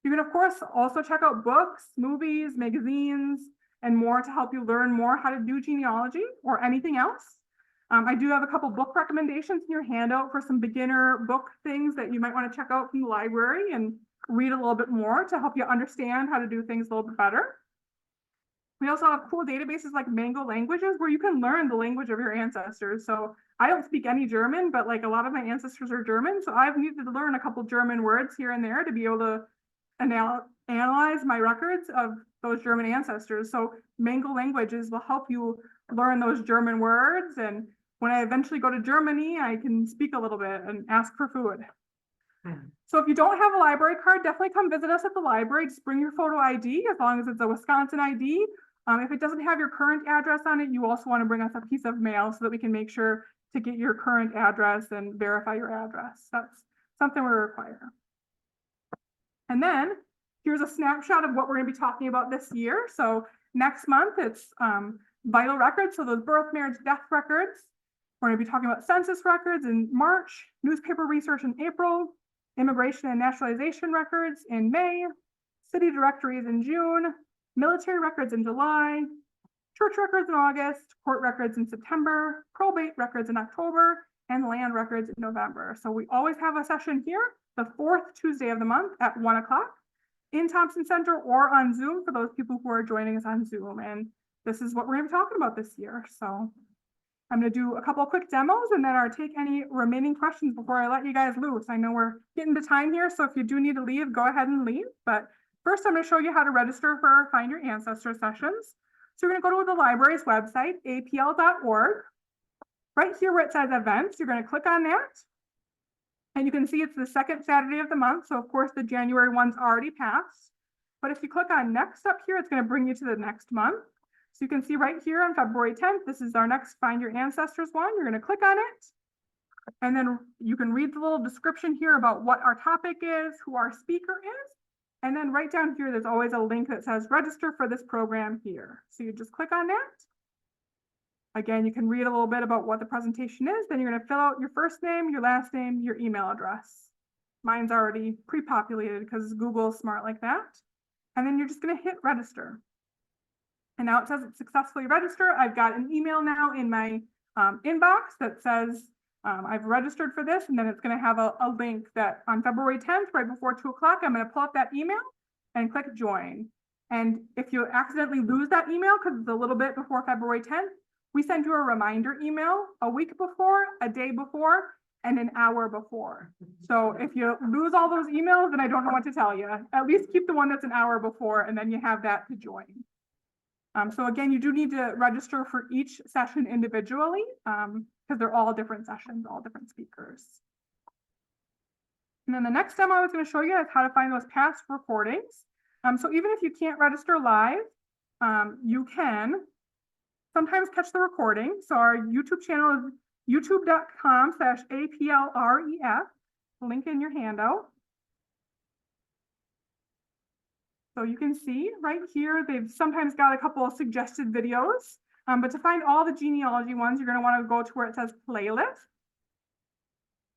You can, of course, also check out books, movies, magazines, and more to help you learn more how to do genealogy or anything else. I do have a couple book recommendations in your handout for some beginner book things that you might want to check out from the library and read a little bit more to help you understand how to do things a little bit better. We also have cool databases like Mango Languages, where you can learn the language of your ancestors. So I don't speak any German, but like a lot of my ancestors are German. So I've needed to learn a couple German words here and there to be able to analyze my records of those German ancestors. So Mango Languages will help you learn those German words. And when I eventually go to Germany, I can speak a little bit and ask for food. So if you don't have a library card, definitely come visit us at the library. Just bring your photo ID, as long as it's a Wisconsin ID. If it doesn't have your current address on it, you also want to bring us a piece of mail so that we can make sure to get your current address and verify your address. That's something we require. And then here's a snapshot of what we're going to be talking about this year. So next month, it's vital records. So those birth, marriage, death records. We're going to be talking about census records in March, newspaper research in April, immigration and naturalization records in May, city directories in June, military records in July, church records in August, court records in September, probate records in October, and land records in November. So we always have a session here, the 4th Tuesday of the month at 1 o'clock in Thompson Center or on Zoom for those people who are joining us on Zoom. And this is what we're going to be talking about this year. So I'm going to do a couple of quick demos and then I'll take any remaining questions before I let you guys loose. I know we're getting to time here, so if you do need to leave, go ahead and leave. But first, I'm going to show you how to register for our Find Your Ancestor sessions. So you're going to go to the library's website, apl.org. Right here where it says events, you're going to click on that. And you can see it's the second Saturday of the month. So of course the January one's already passed. But if you click on next up here, it's going to bring you to the next month. So you can see right here on February 10th, this is our next Find Your Ancestors one. You're going to click on it. And then you can read the little description here about what our topic is, who our speaker is. And then right down here, there's always a link that says register for this program here. So you just click on that. Again, you can read a little bit about what the presentation is. Then you're going to fill out your first name, your last name, your email address. Mine's already pre-populated because Google is smart like that. And then you're just gonna hit register. And now it says it's successfully registered. I've got an email now in my inbox that says I've registered for this, and then it's gonna have a link that on February 10th, right before 2 o'clock, I'm gonna pull up that email and click join. And if you accidentally lose that email, because it's a little bit before February 10th, we send you a reminder email a week before, a day before, and an hour before. So if you lose all those emails, then I don't know what to tell you. At least keep the one that's an hour before, and then you have that to join. So again, you do need to register for each session individually, because they're all different sessions, all different speakers. And then the next demo I was going to show you is how to find those past recordings. So even if you can't register live, you can sometimes catch the recording. So our YouTube channel is youtube.com/APLREF, link in your handout. So you can see right here, they've sometimes got a couple of suggested videos, but to find all the genealogy ones, you're going to want to go to where it says playlist.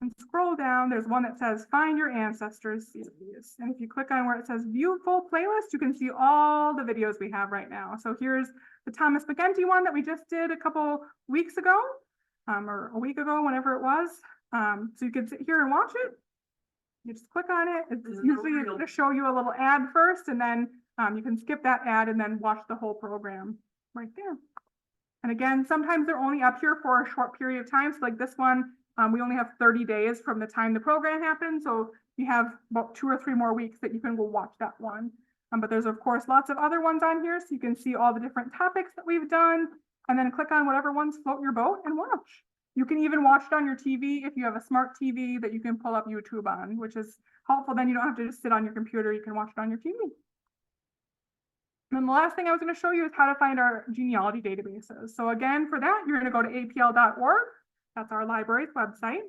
And scroll down, there's one that says Find Your Ancestors series. And if you click on where it says View Full Playlist, you can see all the videos we have right now. So here's the Thomas McGinty one that we just did a couple weeks ago, or a week ago, whenever it was. So you can sit here and watch it. You just click on it. It's usually going to show you a little ad first, and then you can skip that ad and then watch the whole program right there. And again, sometimes they're only up here for a short period of time. So like this one, we only have 30 days from the time the program happened. So you have about 2 or 3 more weeks that you can go watch that one. But there's of course lots of other ones on here. So you can see all the different topics that we've done, and then click on whatever ones float your boat and watch. You can even watch it on your TV if you have a smart TV that you can pull up YouTube on, which is helpful. Then you don't have to just sit on your computer. You can watch it on your TV. And then the last thing I was going to show you is how to find our genealogy databases. So again, for that, you're going to go to apl.org. That's our library's website.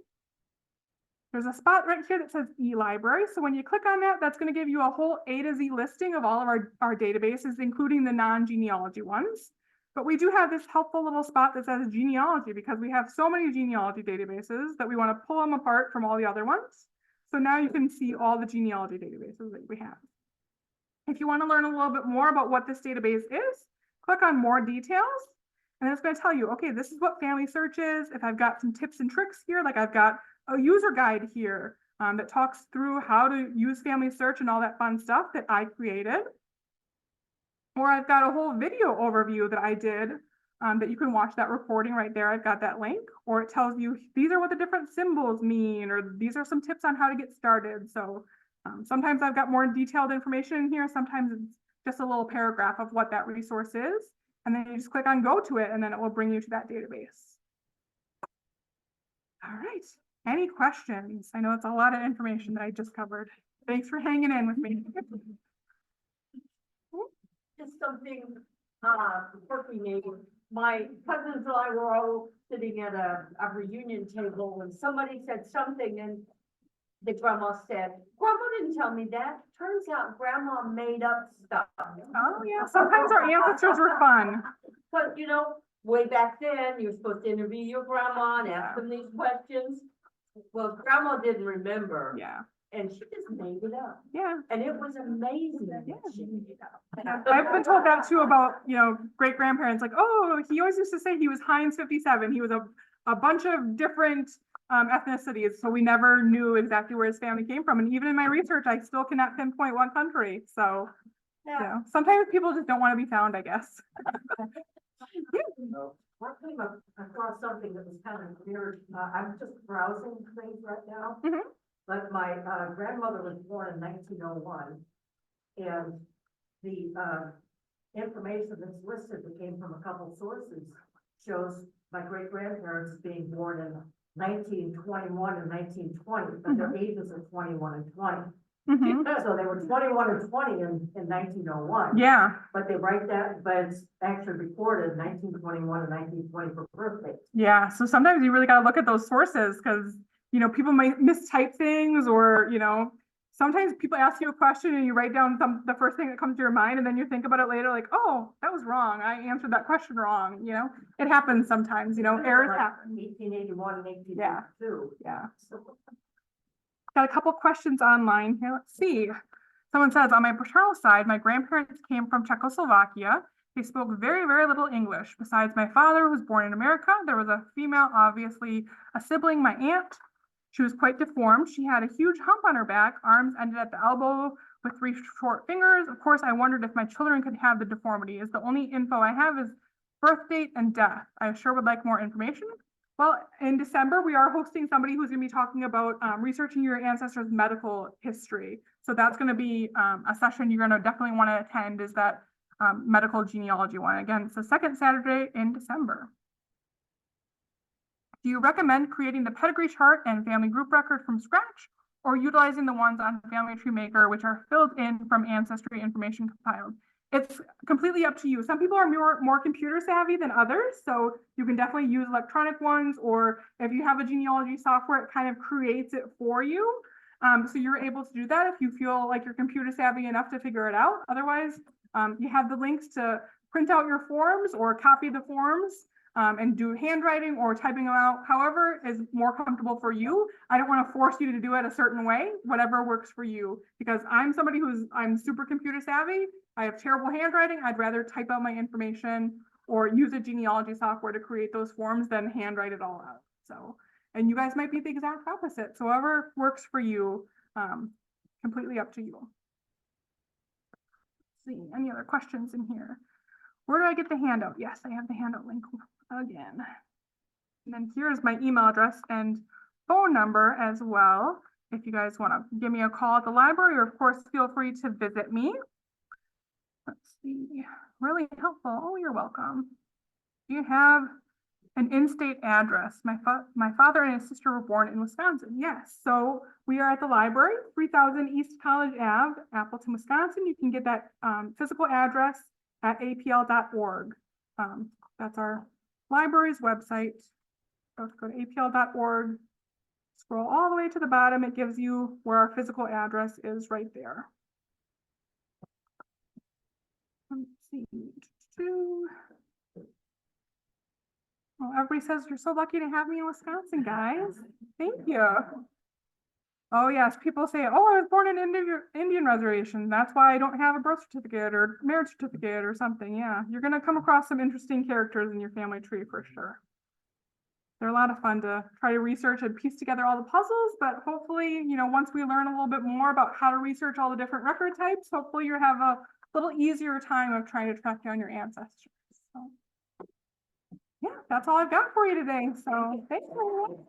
There's a spot right here that says e-library. So when you click on that, that's going to give you a whole A to Z listing of all of our databases, including the non-genealogy ones. But we do have this helpful little spot that says genealogy, because we have so many genealogy databases that we want to pull them apart from all the other ones. So now you can see all the genealogy databases that we have. If you want to learn a little bit more about what this database is, click on more details. And it's going to tell you, okay, this is what family search is. If I've got some tips and tricks here, like I've got a user guide here that talks through how to use family search and all that fun stuff that I created. Or I've got a whole video overview that I did that you can watch that recording right there. I've got that link. Or it tells you these are what the different symbols mean, or these are some tips on how to get started. So sometimes I've got more detailed information in here. Sometimes it's just a little paragraph of what that resource is. And then you just click on go to it, and then it will bring you to that database. All right. Any questions? I know it's a lot of information that I just covered. Thanks for hanging in with me. Just something, quirky maybe. My cousins and I were all sitting at a reunion table and somebody said something, and the grandma said, "Grandma didn't tell me that. Turns out grandma made up stuff." Oh yeah, sometimes our ancestors were fun. But you know, way back then, you're supposed to interview your grandma and ask them these questions. Well, grandma didn't remember. Yeah. And she just made it up. Yeah. And it was amazing that Yeah. she made it up. Yeah. I've been told that too about, great grandparents, like, oh, he always used to say he was Heinz 57. He was a bunch of different ethnicities. So we never knew exactly where his family came from. And even in my research, I still cannot pinpoint one country. So, sometimes people just don't want to be found, I guess. I came across something that was kind of weird. I'm just browsing things right now. Mhm. But my grandmother was born in 1901. And the information that's listed that came from a couple sources shows my great grandparents being born in 1921 and 1920, but their ages are 21 and 20. Mhm. So they were 21 and 20 in 1901. Yeah. But they write that, but it's actually recorded 1921 and 1920 for birthdays. Yeah. So sometimes you really got to look at those sources, because, people might mistype things, or, sometimes people ask you a question and you write down the first thing that comes to your mind, and then you think about it later, like, oh, that was wrong. I answered that question wrong. It happens sometimes, errors Like happen. 1881 and 1882. Yeah. Got a couple questions online here. Let's see. Someone says, on my paternal side, my grandparents came from Czechoslovakia. They spoke very, very little English. Besides my father, who was born in America, there was a female, obviously a sibling, my aunt. She was quite deformed. She had a huge hump on her back, arms ended at the elbow with 3 short fingers. Of course, I wondered if my children could have the deformity. Is the only info I have is birth date and death. I sure would like more information. Well, in December, we are hosting somebody who's going to be talking about researching your ancestors' medical history. So that's going to be a session you're going to definitely want to attend, is that medical genealogy one. Again, it's the second Saturday in December. Do you recommend creating the pedigree chart and family group record from scratch, or utilizing the ones on Family Tree Maker, which are filled in from ancestry information compiled? It's completely up to you. Some people are more computer savvy than others, so you can definitely use electronic ones, or if you have a genealogy software, it kind of creates it for you. So you're able to do that if you feel like you're computer savvy enough to figure it out. Otherwise, you have the links to print out your forms or copy the forms and do handwriting or typing them out, however is more comfortable for you. I don't want to force you to do it a certain way, whatever works for you, because I'm somebody I'm super computer savvy. I have terrible handwriting. I'd rather type out my information or use a genealogy software to create those forms than handwrite it all out. So, and you guys might be the exact opposite. So however works for you, completely up to you. Let's see, any other questions in here? Where do I get the handout? Yes, I have the handout link again. And then here's my email address and phone number as well. If you guys want to give me a call at the library, or of course, feel free to visit me. Let's see, really helpful. Oh, you're welcome. Do you have an in-state address? My father and his sister were born in Wisconsin. Yes, so we are at the library, 3000 East College Ave, Appleton, Wisconsin. You can get that physical address at apl.org. That's our library's website. So go to apl.org, scroll all the way to the bottom. It gives you where our physical address is right there. Let's see. Well, everybody says you're so lucky to have me in Wisconsin, guys. Thank you. Oh yes, people say, oh, I was born in Indian reservation. That's why I don't have a birth certificate or marriage certificate or something. Yeah, you're gonna come across some interesting characters in your family tree for sure. They're a lot of fun to try to research and piece together all the puzzles, but hopefully, you know, once we learn a little bit more about how to research all the different record types, hopefully you have a little easier time of trying to track down your ancestors. So, yeah, that's all I've got for you today. So thanks everyone.